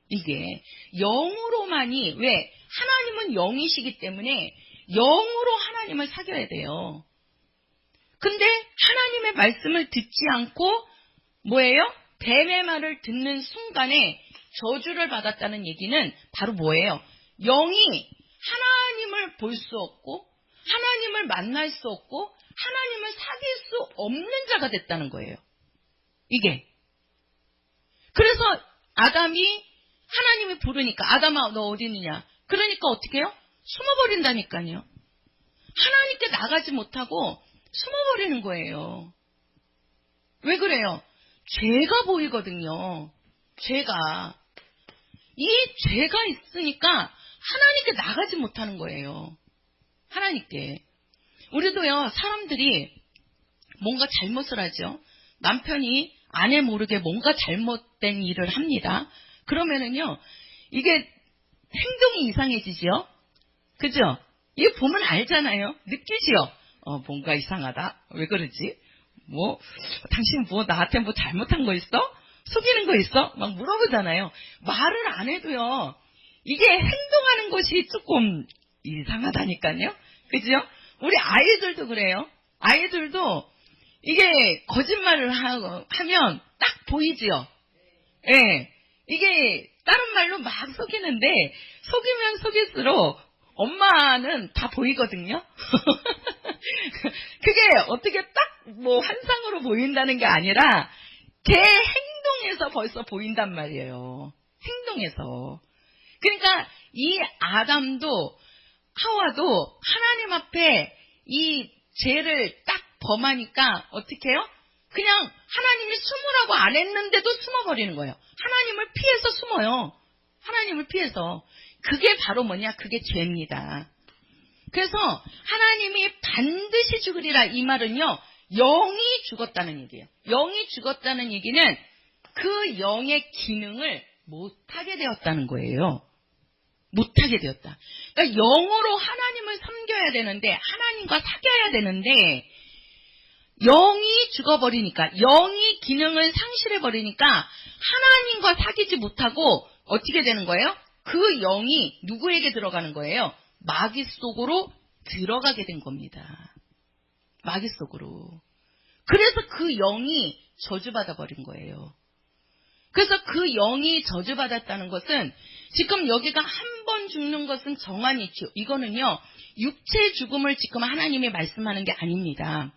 이게 영으로만이, 왜? 하나님은 영이시기 때문에 영으로 하나님을 사귀어야 돼요. 근데 하나님의 말씀을 듣지 않고 뭐예요? 뱀의 말을 듣는 순간에 저주를 받았다는 얘기는 바로 뭐예요? 영이 하나님을 볼 수 없고 하나님을 만날 수 없고 하나님을 사귈 수 없는 자가 됐다는 거예요. 이게. 그래서 아담이 하나님이 부르니까 아담아 너 어디 있느냐? 그러니까 어떻게 해요? 숨어버린다니까요. 하나님께 나가지 못하고 숨어버리는 거예요. 왜 그래요? 죄가 보이거든요. 죄가. 이 죄가 있으니까 하나님께 나가지 못하는 거예요. 하나님께. 우리도요, 사람들이 뭔가 잘못을 하죠. 남편이 아내 모르게 뭔가 잘못된 일을 합니다. 그러면은요, 이게 행동이 이상해지죠? 그죠? 이거 보면 알잖아요? 느끼지요? 뭔가 이상하다. 왜 그러지? 당신 나한테 잘못한 거 있어? 속이는 거 있어? 막 물어보잖아요. 말을 안 해도요, 이게 행동하는 것이 조금 이상하다니까요? 그죠? 우리 아이들도 그래요. 아이들도 이게 거짓말을 하면 딱 보이지요? 예. 이게 다른 말로 막 속이는데 속이면 속일수록 엄마는 다 보이거든요. 그게 어떻게 딱 환상으로 보인다는 게 아니라 걔 행동에서 벌써 보인단 말이에요. 행동에서. 그러니까 이 아담도 하와도 하나님 앞에 이 죄를 딱 범하니까 어떻게 해요? 그냥 하나님이 숨으라고 안 했는데도 숨어버리는 거예요. 하나님을 피해서 숨어요. 하나님을 피해서. 그게 바로 뭐냐? 그게 죄입니다. 그래서 하나님이 반드시 죽으리라 이 말은요, 영이 죽었다는 얘기예요. 영이 죽었다는 얘기는 그 영의 기능을 못하게 되었다는 거예요. 못하게 되었다. 그러니까 영으로 하나님을 섬겨야 되는데, 하나님과 사귀어야 되는데, 영이 죽어버리니까, 영이 기능을 상실해버리니까 하나님과 사귀지 못하고 어떻게 되는 거예요? 그 영이 누구에게 들어가는 거예요? 마귀 속으로 들어가게 된 겁니다. 마귀 속으로. 그래서 그 영이 저주받아 버린 거예요. 그래서 그 영이 저주받았다는 것은 지금 여기가 한 번 죽는 것은 정한이죠. 이거는요, 육체 죽음을 지금 하나님이 말씀하는 게 아닙니다.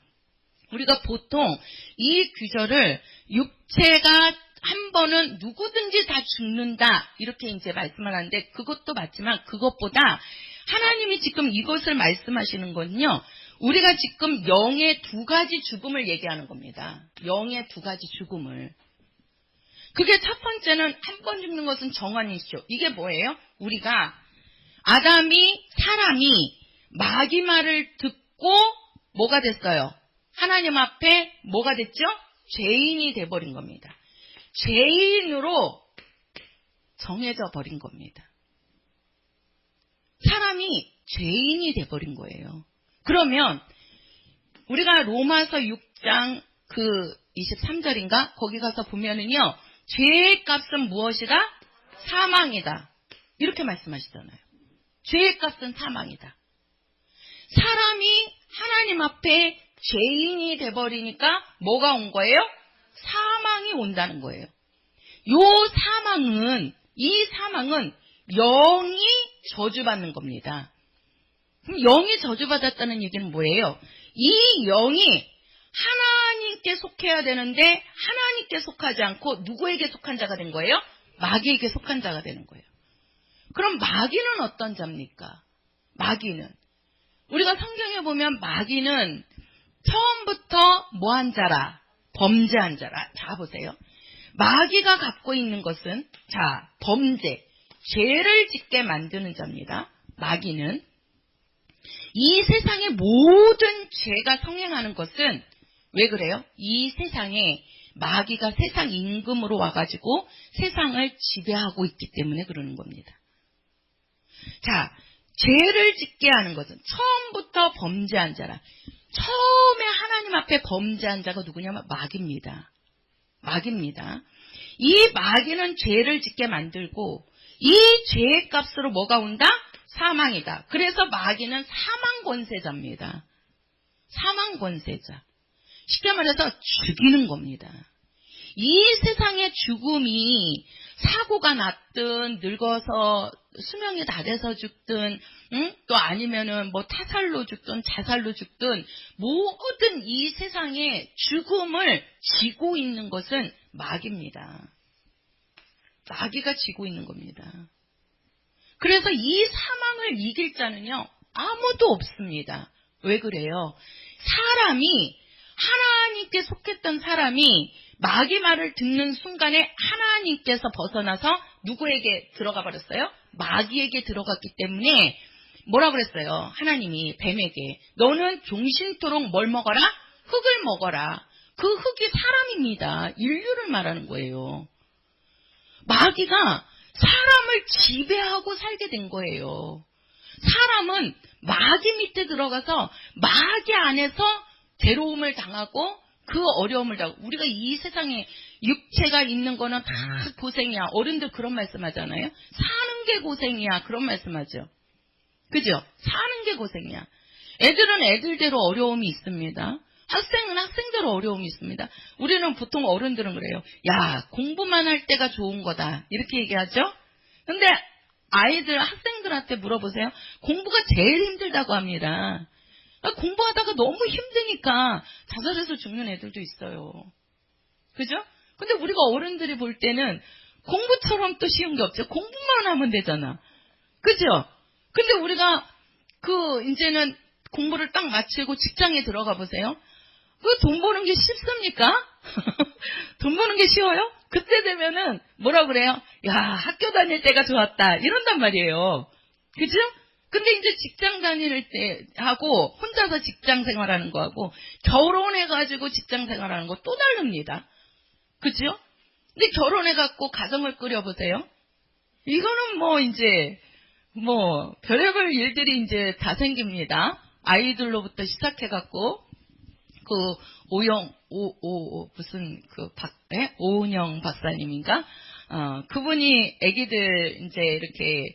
우리가 보통 이 규절을 육체가 한 번은 누구든지 다 죽는다 이렇게 이제 말씀을 하는데 그것도 맞지만 그것보다 하나님이 지금 이것을 말씀하시는 건요. 우리가 지금 영의 두 가지 죽음을 얘기하는 겁니다. 영의 두 가지 죽음을. 그게 첫 번째는 한 번 죽는 것은 정환이시죠. 이게 뭐예요? 우리가 사람이 마귀 말을 듣고 뭐가 됐어요? 하나님 앞에 뭐가 됐죠? 죄인이 돼버린 겁니다. 죄인으로 정해져 버린 겁니다. 사람이 죄인이 돼버린 거예요. 그러면 우리가 로마서 6장 23절인가? 거기 가서 보면은요. 죄의 값은 무엇이다? 사망이다. 이렇게 말씀하시잖아요. 죄의 값은 사망이다. 사람이 하나님 앞에 죄인이 돼버리니까 뭐가 온 거예요? 사망이 온다는 거예요. 이 사망은 영이 저주받는 겁니다. 그럼 영이 저주받았다는 얘기는 뭐예요? 이 영이 하나님께 속해야 되는데 하나님께 속하지 않고 누구에게 속한 자가 된 거예요? 마귀에게 속한 자가 되는 거예요. 그럼 마귀는 어떤 자입니까? 마귀는 우리가 성경에 보면 마귀는 처음부터 뭐한 자라? 범죄한 자라. 자 보세요. 마귀가 갖고 있는 것은 범죄, 죄를 짓게 만드는 자입니다. 마귀는 이 세상의 모든 죄가 성행하는 것은 왜 그래요? 이 세상에 마귀가 세상 임금으로 와가지고 세상을 지배하고 있기 때문에 그러는 겁니다. 자, 죄를 짓게 하는 것은 처음부터 범죄한 자라. 처음에 하나님 앞에 범죄한 자가 누구냐면 마귀입니다. 마귀입니다. 이 마귀는 죄를 짓게 만들고 이 죄의 값으로 뭐가 온다? 사망이다. 그래서 마귀는 사망 권세자입니다. 사망 권세자. 쉽게 말해서 죽이는 겁니다. 이 세상의 죽음이 사고가 났든 늙어서 수명이 다 돼서 죽든 또 아니면은 뭐 타살로 죽든 자살로 죽든 모든 이 세상의 죽음을 지고 있는 것은 마귀입니다. 마귀가 지고 있는 겁니다. 그래서 이 사망을 이길 자는요 아무도 없습니다. 왜 그래요? 하나님께 속했던 사람이 마귀 말을 듣는 순간에 하나님께서 벗어나서 누구에게 들어가 버렸어요? 마귀에게 들어갔기 때문에 뭐라 그랬어요? 하나님이 뱀에게 너는 종신토록 뭘 먹어라? 흙을 먹어라. 그 흙이 사람입니다. 인류를 말하는 거예요. 마귀가 사람을 지배하고 살게 된 거예요. 사람은 마귀 밑에 들어가서 마귀 안에서 괴로움을 당하고 그 어려움을 당하고 우리가 이 세상에 육체가 있는 거는 다 고생이야. 어른들 그런 말씀하잖아요. 사는 게 고생이야. 그런 말씀하죠. 그죠? 사는 게 고생이야. 애들은 애들대로 어려움이 있습니다. 학생은 학생대로 어려움이 있습니다. 우리는 보통 어른들은 그래요. 야, 공부만 할 때가 좋은 거다. 이렇게 얘기하죠? 근데 학생들한테 물어보세요. 공부가 제일 힘들다고 합니다. 공부하다가 너무 힘드니까 자살해서 죽는 애들도 있어요. 그죠? 근데 우리가 어른들이 볼 때는 공부처럼 또 쉬운 게 없죠. 공부만 하면 되잖아. 그죠? 근데 우리가 이제는 공부를 딱 마치고 직장에 들어가 보세요. 돈 버는 게 쉽습니까? 돈 버는 게 쉬워요? 그때 되면은 뭐라 그래요? 야, 학교 다닐 때가 좋았다. 이런단 말이에요. 그죠? 근데 이제 직장 다닐 때 하고 혼자서 직장 생활하는 거하고 결혼해가지고 직장 생활하는 거 또 다릅니다. 그죠? 근데 결혼해갖고 가정을 꾸려보세요. 이거는 이제 별의별 일들이 이제 다 생깁니다. 아이들로부터 시작해갖고 오은영 박사님인가? 그분이 애기들 이제 이렇게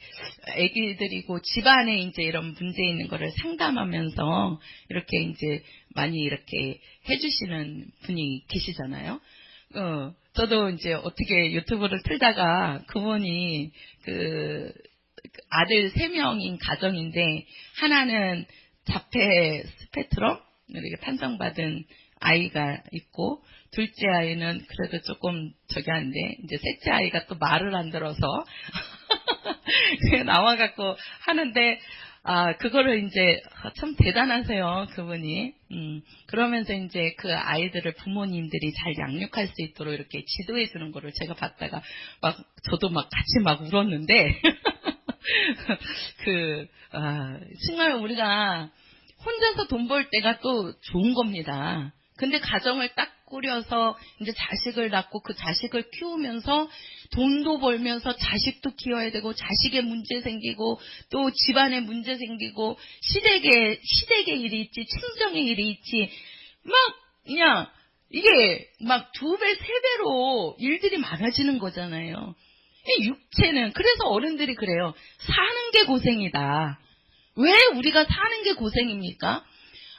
애기들이고 집안에 이제 이런 문제 있는 거를 상담하면서 이렇게 이제 많이 이렇게 해주시는 분이 계시잖아요. 저도 이제 어떻게 유튜브를 틀다가 그분이 아들 3명인 가정인데 하나는 자폐 스펙트럼 이렇게 판정받은 아이가 있고, 둘째 아이는 그래도 조금 저기 한데, 이제 셋째 아이가 또 말을 안 들어서, 나와갖고 하는데, 그거를 이제, 참 대단하세요, 그분이. 그러면서 이제 그 아이들을 부모님들이 잘 양육할 수 있도록 이렇게 지도해 주는 거를 제가 봤다가, 저도 같이 울었는데, 정말 우리가 혼자서 돈 벌 때가 또 좋은 겁니다. 근데 가정을 딱 꾸려서 이제 자식을 낳고 그 자식을 키우면서 돈도 벌면서 자식도 키워야 되고 자식의 문제 생기고 또 집안에 문제 생기고 시댁의 일이 있지 친정의 일이 있지 그냥 이게 2배, 3배로 일들이 많아지는 거잖아요. 육체는 그래서 어른들이 그래요. 사는 게 고생이다. 왜 우리가 사는 게 고생입니까?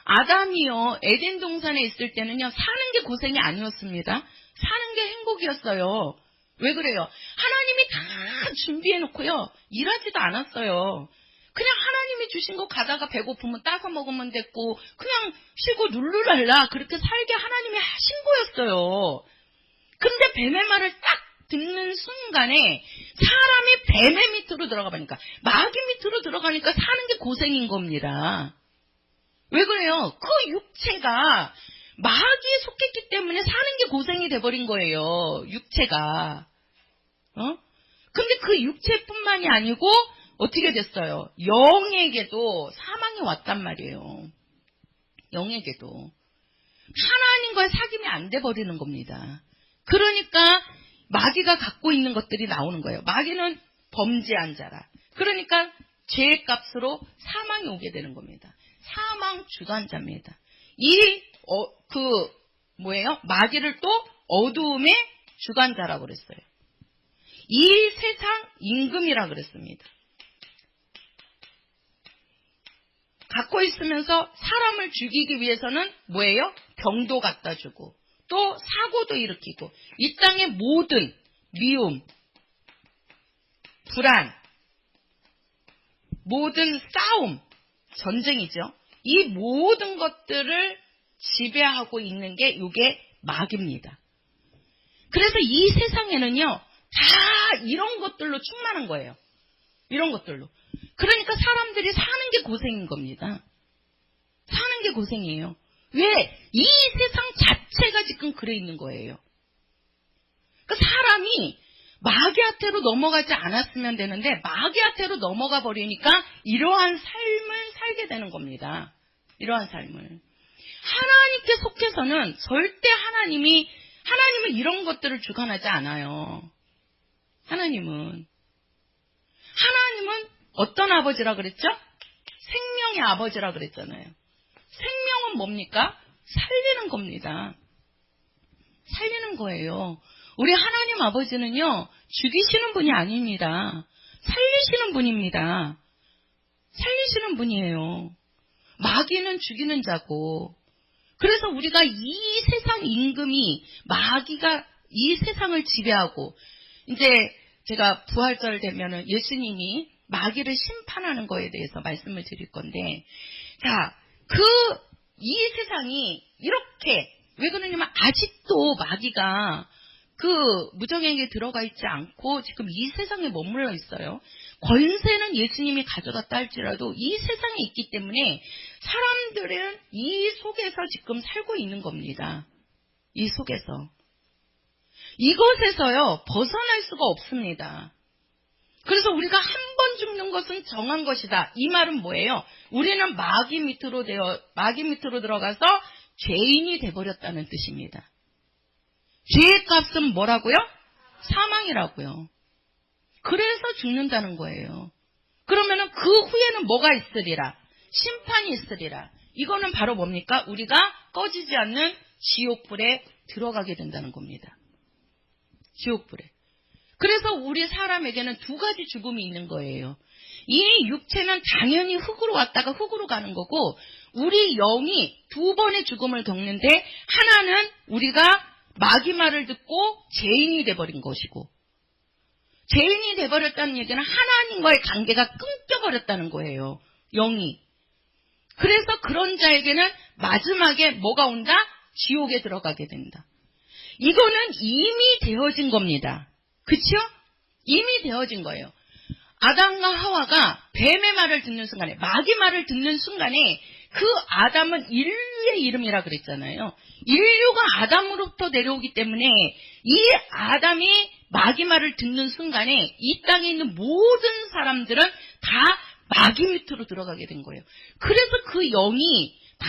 아담이요, 에덴 동산에 있을 때는요, 사는 게 고생이 아니었습니다. 사는 게 행복이었어요. 왜 그래요? 하나님이 다 준비해놓고요, 일하지도 않았어요. 그냥 하나님이 주신 거 가다가 배고프면 따서 먹으면 됐고, 그냥 쉬고 룰루랄라 그렇게 살게 하나님이 하신 거였어요. 근데 뱀의 말을 딱 듣는 순간에 사람이 뱀의 밑으로 들어가니까, 마귀 밑으로 들어가니까 사는 게 고생인 겁니다. 왜 그래요? 그 육체가 마귀에 속했기 때문에 사는 게 고생이 돼버린 거예요. 육체가. 근데 그 육체뿐만이 아니고 어떻게 됐어요? 영에게도 사망이 왔단 말이에요. 영에게도. 하나님과의 사귐이 안 돼버리는 겁니다. 그러니까 마귀가 갖고 있는 것들이 나오는 거예요. 마귀는 범죄한 자라. 그러니까 죄의 값으로 사망이 오게 되는 겁니다. 사망 주관자입니다. 마귀를 또 어두움의 주관자라고 그랬어요. 이 세상 임금이라고 그랬습니다. 갖고 있으면서 사람을 죽이기 위해서는 뭐예요? 병도 갖다 주고 또 사고도 일으키고 이 땅의 모든 미움, 불안, 모든 싸움, 전쟁이죠. 이 모든 것들을 지배하고 있는 게 이게 마귀입니다. 그래서 이 세상에는요, 다 이런 것들로 충만한 거예요. 이런 것들로. 그러니까 사람들이 사는 게 고생인 겁니다. 사는 게 고생이에요. 왜? 이 세상 자체가 지금 그래 있는 거예요. 그러니까 사람이 마귀한테로 넘어가지 않았으면 되는데 마귀한테로 넘어가 버리니까 이러한 삶을 살게 되는 겁니다. 이러한 삶을. 하나님께 속해서는 절대 하나님은 이런 것들을 주관하지 않아요. 하나님은 어떤 아버지라 그랬죠? 생명의 아버지라 그랬잖아요. 생명은 뭡니까? 살리는 겁니다. 살리는 거예요. 우리 하나님 아버지는요, 죽이시는 분이 아닙니다. 살리시는 분입니다. 살리시는 분이에요. 마귀는 죽이는 자고. 그래서 우리가 이 세상 임금이 마귀가 이 세상을 지배하고, 이제 제가 부활절 되면은 예수님이 마귀를 심판하는 거에 대해서 말씀을 드릴 건데, 자, 이 세상이 이렇게, 왜 그러냐면 아직도 마귀가 무정에게 들어가 있지 않고 지금 이 세상에 머물러 있어요. 권세는 예수님이 가져갔다 할지라도 이 세상에 있기 때문에 사람들은 이 속에서 지금 살고 있는 겁니다. 이 속에서. 이것에서요, 벗어날 수가 없습니다. 그래서 우리가 한 번 죽는 것은 정한 것이다. 이 말은 뭐예요? 우리는 마귀 밑으로 들어가서 죄인이 돼버렸다는 뜻입니다. 죄의 값은 뭐라고요? 사망이라고요. 그래서 죽는다는 거예요. 그러면은 그 후에는 뭐가 있으리라? 심판이 있으리라. 이거는 바로 뭡니까? 우리가 꺼지지 않는 지옥불에 들어가게 된다는 겁니다. 지옥불에. 그래서 우리 사람에게는 두 가지 죽음이 있는 거예요. 이 육체는 당연히 흙으로 왔다가 흙으로 가는 거고, 우리 영이 두 번의 죽음을 겪는데, 하나는 우리가 마귀 말을 듣고 죄인이 돼버린 것이고, 죄인이 돼버렸다는 얘기는 하나님과의 관계가 끊겨버렸다는 거예요. 영이. 그래서 그런 자에게는 마지막에 뭐가 온다? 지옥에 들어가게 된다. 이거는 이미 되어진 겁니다. 그쵸? 이미 되어진 거예요. 아담과 하와가 뱀의 말을 듣는 순간에, 마귀 말을 듣는 순간에 그 아담은 인류의 이름이라 그랬잖아요. 인류가 아담으로부터 내려오기 때문에 이 아담이 마귀 말을 듣는 순간에 이 땅에 있는 모든 사람들은 다 마귀 밑으로 들어가게 된 거예요. 그래서 그 영이 다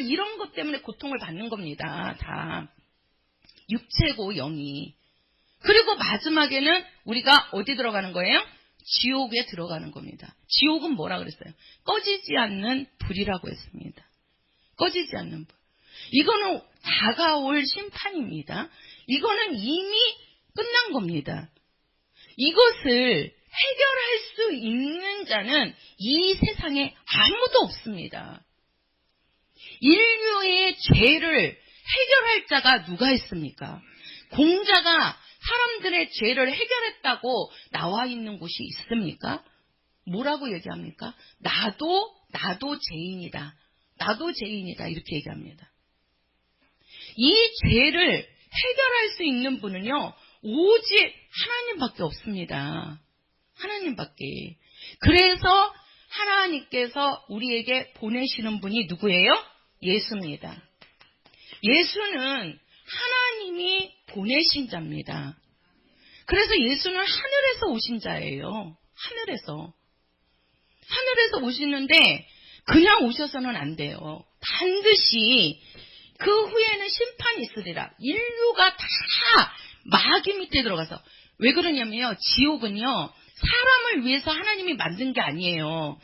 이런 것 때문에 고통을 받는 겁니다. 다 육체고 영이. 그리고 마지막에는 우리가 어디 들어가는 거예요? 지옥에 들어가는 겁니다. 지옥은 뭐라 그랬어요? 꺼지지 않는 불이라고 했습니다. 꺼지지 않는 불. 이거는 다가올 심판입니다. 이거는 이미 끝난 겁니다. 이것을 해결할 수 있는 자는 이 세상에 아무도 없습니다. 인류의 죄를 해결할 자가 누가 있습니까? 공자가 사람들의 죄를 해결했다고 나와 있는 곳이 있습니까? 뭐라고 얘기합니까? 나도 죄인이다. 나도 죄인이다. 이렇게 얘기합니다. 이 죄를 해결할 수 있는 분은요, 오직 하나님밖에 없습니다. 하나님밖에. 그래서 하나님께서 우리에게 보내시는 분이 누구예요? 예수입니다. 예수는 하나님이 보내신 자입니다. 그래서 예수는 하늘에서 오신 자예요. 하늘에서 오시는데 그냥 오셔서는 안 돼요. 반드시 그 후에는 심판이 있으리라. 인류가 다 마귀 밑에 들어가서. 왜 그러냐면요, 지옥은요 사람을 위해서 하나님이 만든 게 아니에요.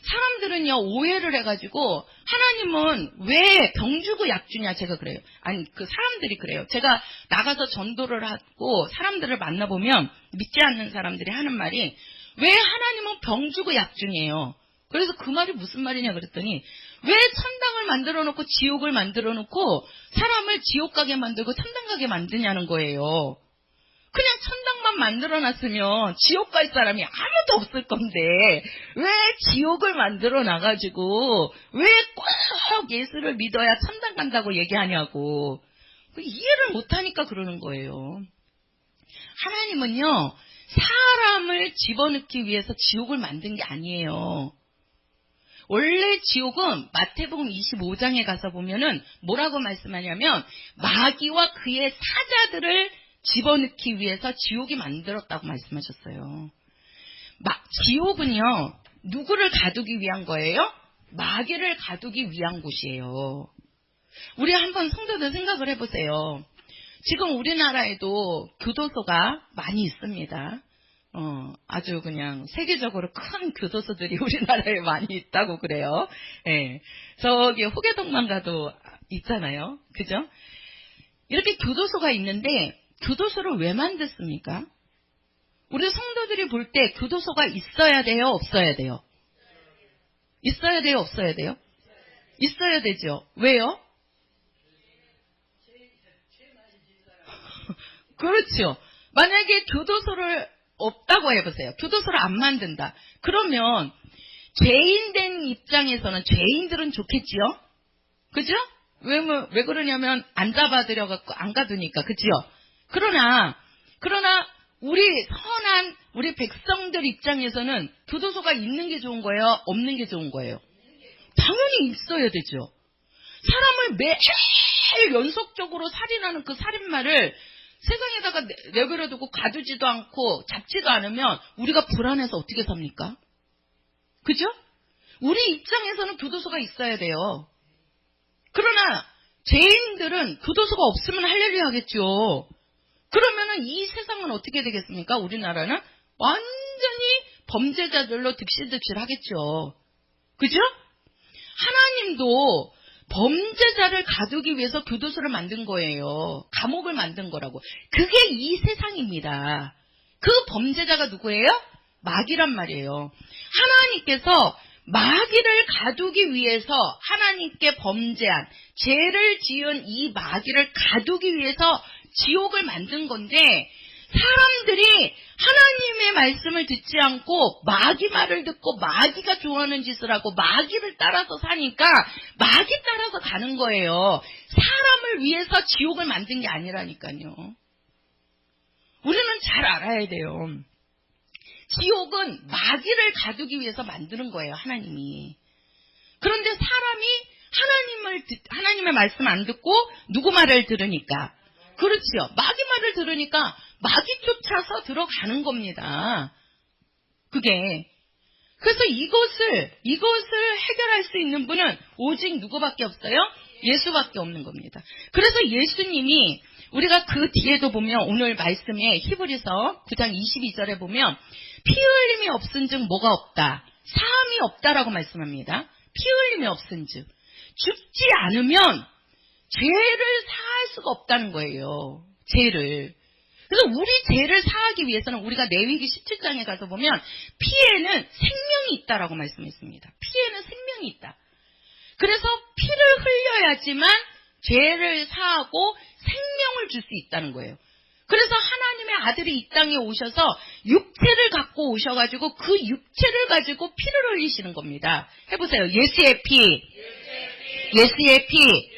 사람들은요 오해를 해가지고 하나님은 왜 병 주고 약 주냐, 제가 그래요. 아니, 그 사람들이 그래요. 제가 나가서 전도를 하고 사람들을 만나보면 믿지 않는 사람들이 하는 말이, 왜 하나님은 병 주고 약 주냐요. 그래서 그 말이 무슨 말이냐 그랬더니, 왜 천당을 만들어 놓고 지옥을 만들어 놓고 사람을 지옥 가게 만들고 천당 가게 만드냐는 거예요. 그냥 천당만 만들어놨으면 지옥 갈 사람이 아무도 없을 건데 왜 지옥을 만들어 놔가지고 왜 꼭 예수를 믿어야 천당 간다고 얘기하냐고. 이해를 못하니까 그러는 거예요. 하나님은요 사람을 집어넣기 위해서 지옥을 만든 게 아니에요. 원래 지옥은 마태복음 25장에 가서 보면은 뭐라고 말씀하냐면, 마귀와 그의 사자들을 집어넣기 위해서 지옥이 만들었다고 말씀하셨어요. 지옥은요 누구를 가두기 위한 거예요? 마귀를 가두기 위한 곳이에요. 우리 한번 성도들 생각을 해보세요. 지금 우리나라에도 교도소가 많이 있습니다. 아주 그냥 세계적으로 큰 교도소들이 우리나라에 많이 있다고 그래요. 예. 저기 호계동만 가도 있잖아요. 그죠? 이렇게 교도소가 있는데 교도소를 왜 만들었습니까? 우리 성도들이 볼 때 교도소가 있어야 돼요? 없어야 돼요? 있어야 돼요? 없어야 돼요? 있어야 되죠. 왜요? 그렇죠. 만약에 교도소를 없다고 해보세요. 교도소를 안 만든다. 그러면 죄인된 입장에서는 죄인들은 좋겠지요? 그죠? 왜 그러냐면 안 잡아들여갖고 안 가두니까. 그죠? 그러나 우리 백성들 입장에서는 교도소가 있는 게 좋은 거예요? 없는 게 좋은 거예요? 당연히 있어야 되죠. 사람을 매일 연속적으로 살인하는 그 살인마를 세상에다가 내버려두고 가두지도 않고 잡지도 않으면 우리가 불안해서 어떻게 삽니까? 그죠? 우리 입장에서는 교도소가 있어야 돼요. 그러나 죄인들은 교도소가 없으면 할렐루야 하겠죠. 그러면은 이 세상은 어떻게 되겠습니까? 우리나라는 완전히 범죄자들로 득실득실 하겠죠. 그죠? 하나님도 범죄자를 가두기 위해서 교도소를 만든 거예요. 감옥을 만든 거라고. 그게 이 세상입니다. 그 범죄자가 누구예요? 마귀란 말이에요. 하나님께서 마귀를 가두기 위해서 하나님께 범죄한 죄를 지은 이 마귀를 가두기 위해서 지옥을 만든 건데, 사람들이 하나님의 말씀을 듣지 않고 마귀 말을 듣고 마귀가 좋아하는 짓을 하고 마귀를 따라서 사니까 마귀 따라서 가는 거예요. 사람을 위해서 지옥을 만든 게 아니라니까요. 우리는 잘 알아야 돼요. 지옥은 마귀를 가두기 위해서 만드는 거예요, 하나님이. 그런데 사람이 하나님의 말씀 안 듣고 누구 말을 들으니까, 그렇지요. 마귀 말을 들으니까 마귀 쫓아서 들어가는 겁니다. 그게. 그래서 이것을 해결할 수 있는 분은 오직 누구밖에 없어요? 예수밖에 없는 겁니다. 그래서 예수님이 우리가 그 뒤에도 보면 오늘 말씀에 히브리서 9장 22절에 보면 피 흘림이 없은즉 뭐가 없다? 사함이 없다라고 말씀합니다. 피 흘림이 없은즉 죽지 않으면 죄를 사할 수가 없다는 거예요. 죄를. 그래서 우리 죄를 사하기 위해서는 우리가 레위기 17장에 가서 보면 피에는 생명이 있다라고 말씀했습니다. 피에는 생명이 있다. 그래서 피를 흘려야지만 죄를 사하고 생명을 줄 수 있다는 거예요. 그래서 하나님의 아들이 이 땅에 오셔서 육체를 갖고 오셔가지고 그 육체를 가지고 피를 흘리시는 겁니다. 해보세요. 예수의 피. 예수의 피.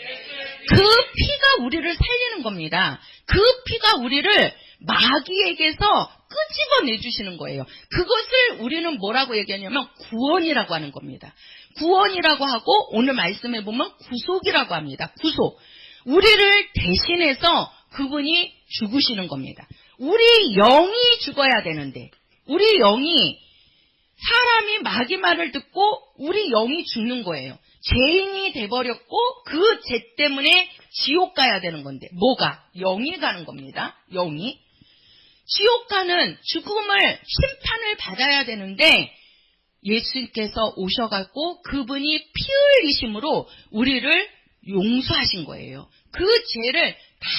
그 피가 우리를 살리는 겁니다. 그 피가 우리를 마귀에게서 끄집어내주시는 거예요. 그것을 우리는 뭐라고 얘기하냐면 구원이라고 하는 겁니다. 구원이라고 하고 오늘 말씀에 보면 구속이라고 합니다. 구속. 우리를 대신해서 그분이 죽으시는 겁니다. 우리 영이 죽어야 되는데 우리 영이 사람이 마귀 말을 듣고 우리 영이 죽는 거예요. 죄인이 돼버렸고 그 죄 때문에 지옥 가야 되는 건데 뭐가? 영이 가는 겁니다. 영이. 지옥 가는 죽음을 심판을 받아야 되는데 예수께서 오셔갖고 그분이 피 흘리심으로 우리를 용서하신 거예요. 그 죄를 다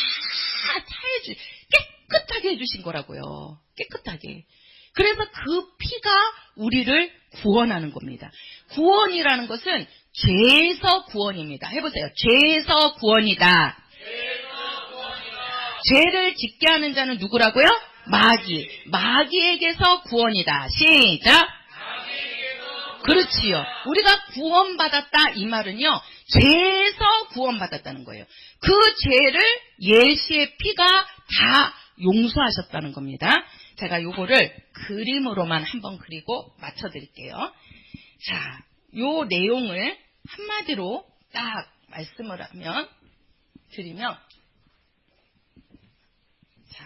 깨끗하게 해주신 거라고요. 깨끗하게. 그래서 그 피가 우리를 구원하는 겁니다. 구원이라는 것은 죄에서 구원입니다. 해보세요. 죄에서 구원이다. 죄를 짓게 하는 자는 누구라고요? 마귀. 마귀에게서 구원이다. 시작. 그렇지요. 우리가 구원받았다 이 말은요. 죄에서 구원받았다는 거예요. 그 죄를 예수의 피가 다 용서하셨다는 겁니다. 제가 요거를 그림으로만 한번 그리고 맞춰드릴게요. 자, 요 내용을 한마디로 딱 말씀을 드리면 자,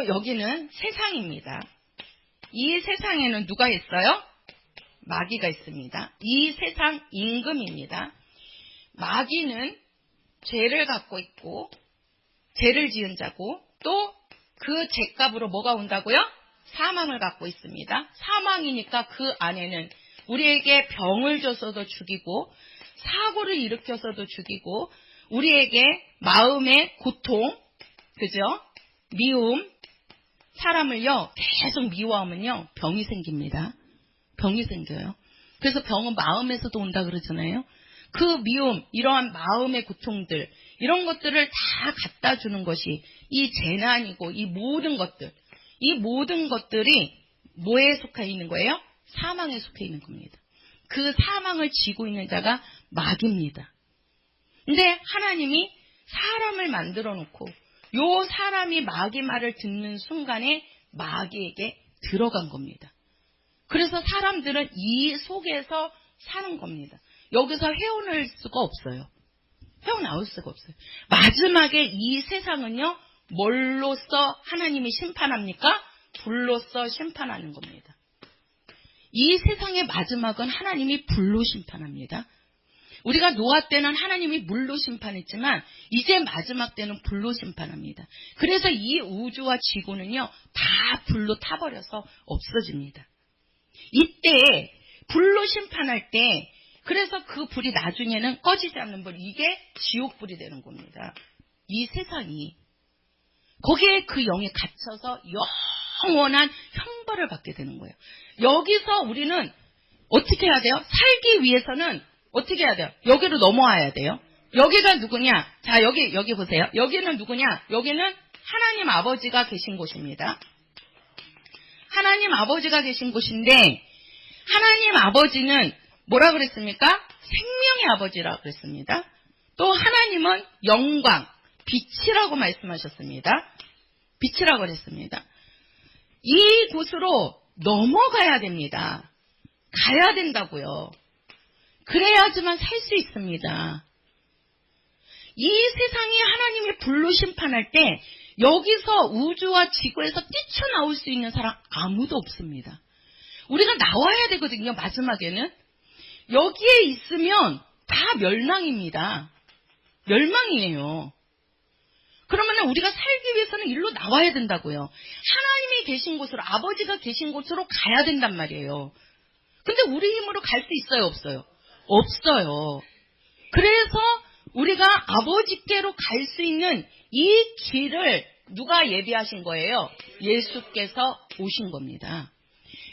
여기는 세상입니다. 이 세상에는 누가 있어요? 마귀가 있습니다. 이 세상 임금입니다. 마귀는 죄를 갖고 있고 죄를 지은 자고 또 그 죄값으로 뭐가 온다고요? 사망을 갖고 있습니다. 사망이니까 그 안에는 우리에게 병을 줘서도 죽이고 사고를 일으켜서도 죽이고 우리에게 마음의 고통, 그죠? 미움, 사람을요 계속 미워하면요 병이 생깁니다. 병이 생겨요. 그래서 병은 마음에서도 온다 그러잖아요. 그 미움, 이러한 마음의 고통들, 이런 것들을 다 갖다 주는 것이 이 재난이고 이 모든 것들이 뭐에 속해 있는 거예요? 사망에 속해 있는 겁니다. 그 사망을 지고 있는 자가 마귀입니다. 근데 하나님이 사람을 만들어 놓고 요 사람이 마귀 말을 듣는 순간에 마귀에게 들어간 겁니다. 그래서 사람들은 이 속에서 사는 겁니다. 여기서 헤어날 수가 없어요. 헤어나올 수가 없어요. 마지막에 이 세상은요, 뭘로써 하나님이 심판합니까? 불로써 심판하는 겁니다. 이 세상의 마지막은 하나님이 불로 심판합니다. 우리가 노아 때는 하나님이 물로 심판했지만 이제 마지막 때는 불로 심판합니다. 그래서 이 우주와 지구는요, 다 불로 타버려서 없어집니다. 이때 불로 심판할 때 그래서 그 불이 나중에는 꺼지지 않는 불, 이게 지옥불이 되는 겁니다. 이 세상이. 거기에 그 영이 갇혀서 영원한 형벌을 받게 되는 거예요. 여기서 우리는 어떻게 해야 돼요? 살기 위해서는 어떻게 해야 돼요? 여기로 넘어와야 돼요. 여기가 누구냐? 자, 여기 보세요. 여기는 누구냐? 여기는 하나님 아버지가 계신 곳입니다. 하나님 아버지가 계신 곳인데, 하나님 아버지는 뭐라 그랬습니까? 생명의 아버지라 그랬습니다. 또 하나님은 영광, 빛이라고 말씀하셨습니다. 빛이라고 그랬습니다. 이 곳으로 넘어가야 됩니다. 가야 된다고요. 그래야지만 살 수 있습니다. 이 세상이 하나님의 불로 심판할 때 여기서 우주와 지구에서 뛰쳐나올 수 있는 사람 아무도 없습니다. 우리가 나와야 되거든요. 마지막에는. 여기에 있으면 다 멸망입니다. 멸망이에요. 그러면 우리가 살기 위해서는 일로 나와야 된다고요. 하나님이 계신 곳으로, 아버지가 계신 곳으로 가야 된단 말이에요. 근데 우리 힘으로 갈 수 있어요, 없어요? 없어요. 그래서 우리가 아버지께로 갈 수 있는 이 길을 누가 예비하신 거예요? 예수께서 오신 겁니다.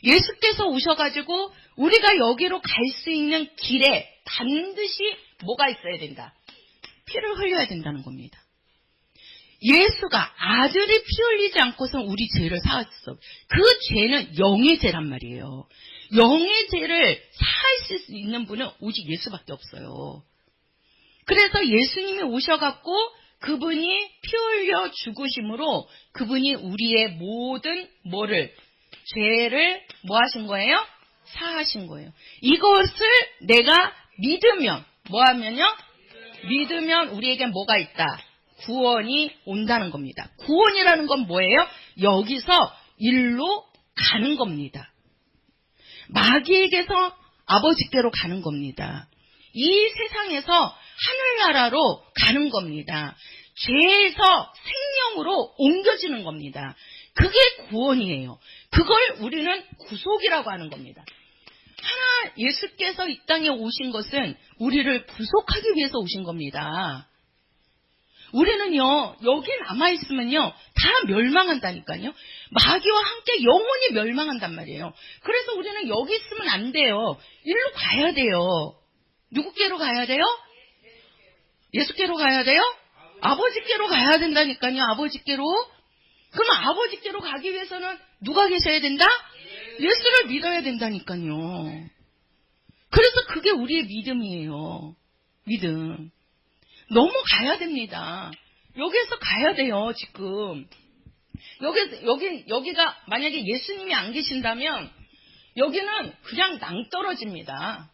예수께서 오셔가지고 우리가 여기로 갈 수 있는 길에 반드시 뭐가 있어야 된다? 피를 흘려야 된다는 겁니다. 예수가 아들이 피 흘리지 않고선 우리 죄를 사하셨어. 그 죄는 영의 죄란 말이에요. 영의 죄를 사하실 수 있는 분은 오직 예수밖에 없어요. 그래서 예수님이 오셔갖고 그분이 피 흘려 죽으심으로 그분이 우리의 모든 죄를 뭐 하신 거예요? 사하신 거예요. 이것을 내가 믿으면, 뭐 하면요? 믿으면 우리에게 뭐가 있다? 구원이 온다는 겁니다. 구원이라는 건 뭐예요? 여기서 일로 가는 겁니다. 마귀에게서 아버지께로 가는 겁니다. 이 세상에서 하늘나라로 가는 겁니다. 죄에서 생명으로 옮겨지는 겁니다. 그게 구원이에요. 그걸 우리는 구속이라고 하는 겁니다. 예수께서 이 땅에 오신 것은 우리를 구속하기 위해서 오신 겁니다. 우리는요, 여기 남아있으면요, 다 멸망한다니까요. 마귀와 함께 영원히 멸망한단 말이에요. 그래서 우리는 여기 있으면 안 돼요. 일로 가야 돼요. 누구께로 가야 돼요? 예수께로 가야 돼요? 아버지께로 가야 된다니까요. 아버지께로. 그럼 아버지께로 가기 위해서는 누가 계셔야 된다? 예수를 믿어야 된다니까요. 그래서 그게 우리의 믿음이에요. 믿음. 넘어가야 됩니다. 여기에서 가야 돼요, 지금. 여기가 만약에 예수님이 안 계신다면 여기는 그냥 낭떠러집니다.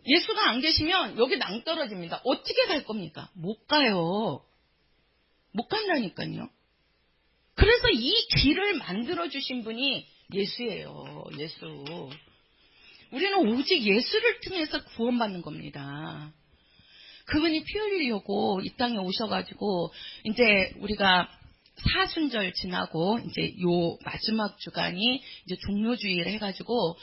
예수가 안 계시면 여기 낭떠러집니다. 어떻게 갈 겁니까? 못 가요. 못 간다니까요. 그래서 이 길을 만들어주신 분이 예수예요. 예수. 우리는 오직 예수를 통해서 구원받는 겁니다. 그분이 피 흘리려고 이 땅에 오셔가지고 이제 우리가 사순절 지나고 이제 요 마지막 주간이 이제 종료주의를 해가지고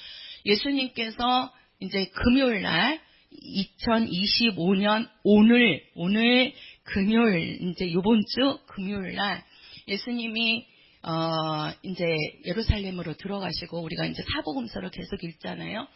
예수님께서 이제 금요일 날 2025년 오늘 금요일 이제 요번 주 금요일 날 예수님이 이제 예루살렘으로 들어가시고 우리가 이제 사복음서를 계속 읽잖아요.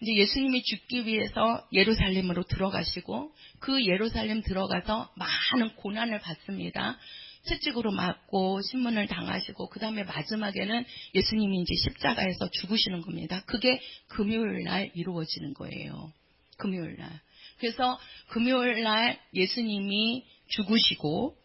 이제 예수님이 죽기 위해서 예루살렘으로 들어가시고 그 예루살렘 들어가서 많은 고난을 받습니다. 채찍으로 맞고 신문을 당하시고 그 다음에 마지막에는 예수님이 이제 십자가에서 죽으시는 겁니다. 그게 금요일 날 이루어지는 거예요. 금요일 날. 그래서 금요일 날 예수님이 죽으시고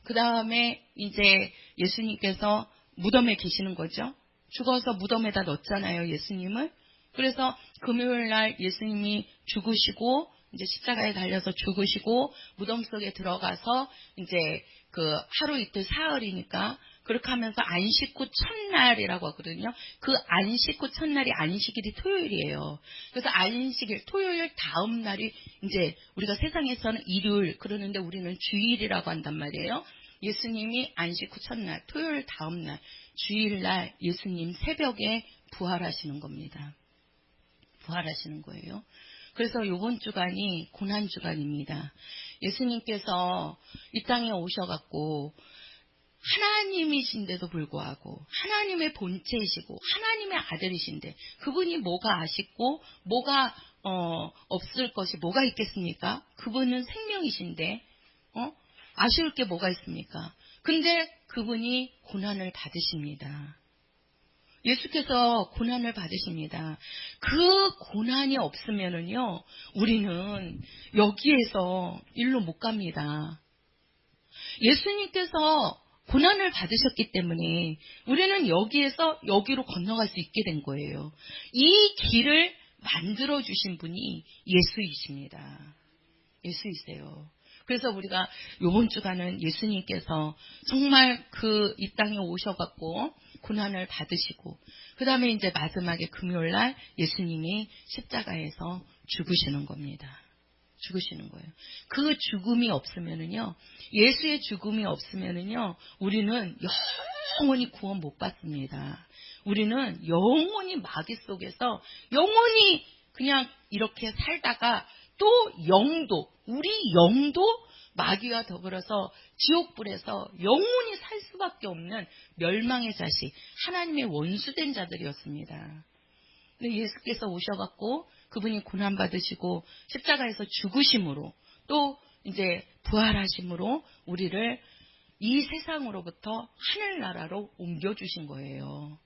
그 다음에 이제 예수님께서 무덤에 계시는 거죠. 죽어서 무덤에다 넣었잖아요, 예수님을. 그래서 금요일 날 예수님이 죽으시고 이제 십자가에 달려서 죽으시고 무덤 속에 들어가서 이제 그 하루 이틀 사흘이니까 그렇게 하면서 안식 후 첫날이라고 하거든요. 그 안식 후 첫날이 안식일이 토요일이에요. 그래서 안식일 토요일 다음 날이 이제 우리가 세상에서는 일요일 그러는데 우리는 주일이라고 한단 말이에요. 예수님이 안식 후 첫날 토요일 다음 날 주일날 예수님 새벽에 부활하시는 겁니다. 부활하시는 거예요. 그래서 이번 주간이 고난주간입니다. 예수님께서 이 땅에 오셔갖고 하나님이신데도 불구하고 하나님의 본체이시고 하나님의 아들이신데 그분이 뭐가 아쉽고 뭐가 없을 것이 뭐가 있겠습니까? 그분은 생명이신데, 아쉬울 게 뭐가 있습니까? 근데 그분이 고난을 받으십니다. 예수께서 고난을 받으십니다. 그 고난이 없으면은요, 우리는 여기에서 일로 못 갑니다. 예수님께서 고난을 받으셨기 때문에 우리는 여기에서 여기로 건너갈 수 있게 된 거예요. 이 길을 만들어주신 분이 예수이십니다. 예수이세요. 그래서 우리가 이번 주간은 예수님께서 정말 이 땅에 오셔갖고 고난을 받으시고, 그 다음에 이제 마지막에 금요일날 예수님이 십자가에서 죽으시는 겁니다. 죽으시는 거예요. 그 죽음이 없으면은요, 예수의 죽음이 없으면은요, 우리는 영원히 구원 못 받습니다. 우리는 영원히 마귀 속에서 영원히 그냥 이렇게 살다가 또 우리 영도 마귀와 더불어서 지옥불에서 영원히 살 수밖에 없는 멸망의 자식, 하나님의 원수된 자들이었습니다. 근데 예수께서 오셔갖고 그분이 고난받으시고 십자가에서 죽으심으로 또 이제 부활하심으로 우리를 이 세상으로부터 하늘나라로 옮겨주신 거예요.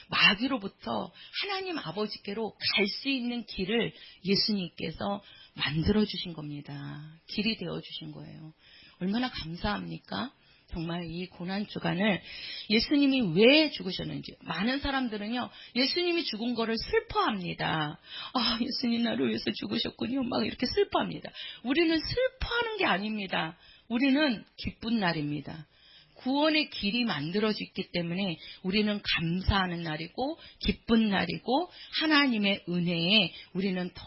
마귀로부터 하나님 아버지께로 갈 수 있는 길을 예수님께서 만들어주신 겁니다. 길이 되어주신 거예요. 얼마나 감사합니까? 정말 이 고난주간을 예수님이 왜 죽으셨는지, 많은 사람들은요, 예수님이 죽은 거를 슬퍼합니다. 아, 예수님 나를 위해서 죽으셨군요. 막 이렇게 슬퍼합니다. 우리는 슬퍼하는 게 아닙니다. 우리는 기쁜 날입니다. 구원의 길이 만들어졌기 때문에 우리는 감사하는 날이고 기쁜 날이고 하나님의 은혜에 우리는 더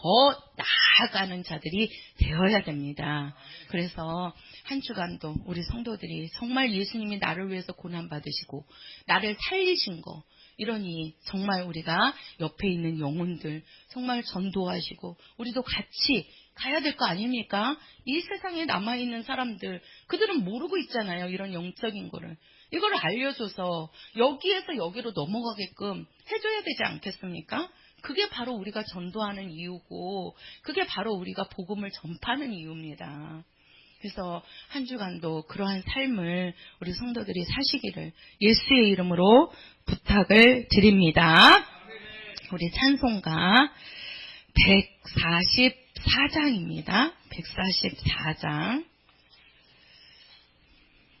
나아가는 자들이 되어야 됩니다. 그래서 한 주간도 우리 성도들이 정말 예수님이 나를 위해서 고난받으시고 나를 살리신 거, 이러니 정말 우리가 옆에 있는 영혼들 정말 전도하시고 우리도 같이 가야 될 거 아닙니까? 이 세상에 남아있는 사람들, 그들은 모르고 있잖아요. 이런 영적인 거를. 이걸 알려줘서 여기에서 여기로 넘어가게끔 해줘야 되지 않겠습니까? 그게 바로 우리가 전도하는 이유고, 그게 바로 우리가 복음을 전파하는 이유입니다. 그래서 한 주간도 그러한 삶을 우리 성도들이 사시기를 예수의 이름으로 부탁을 드립니다. 우리 찬송가 144장입니다. 144장.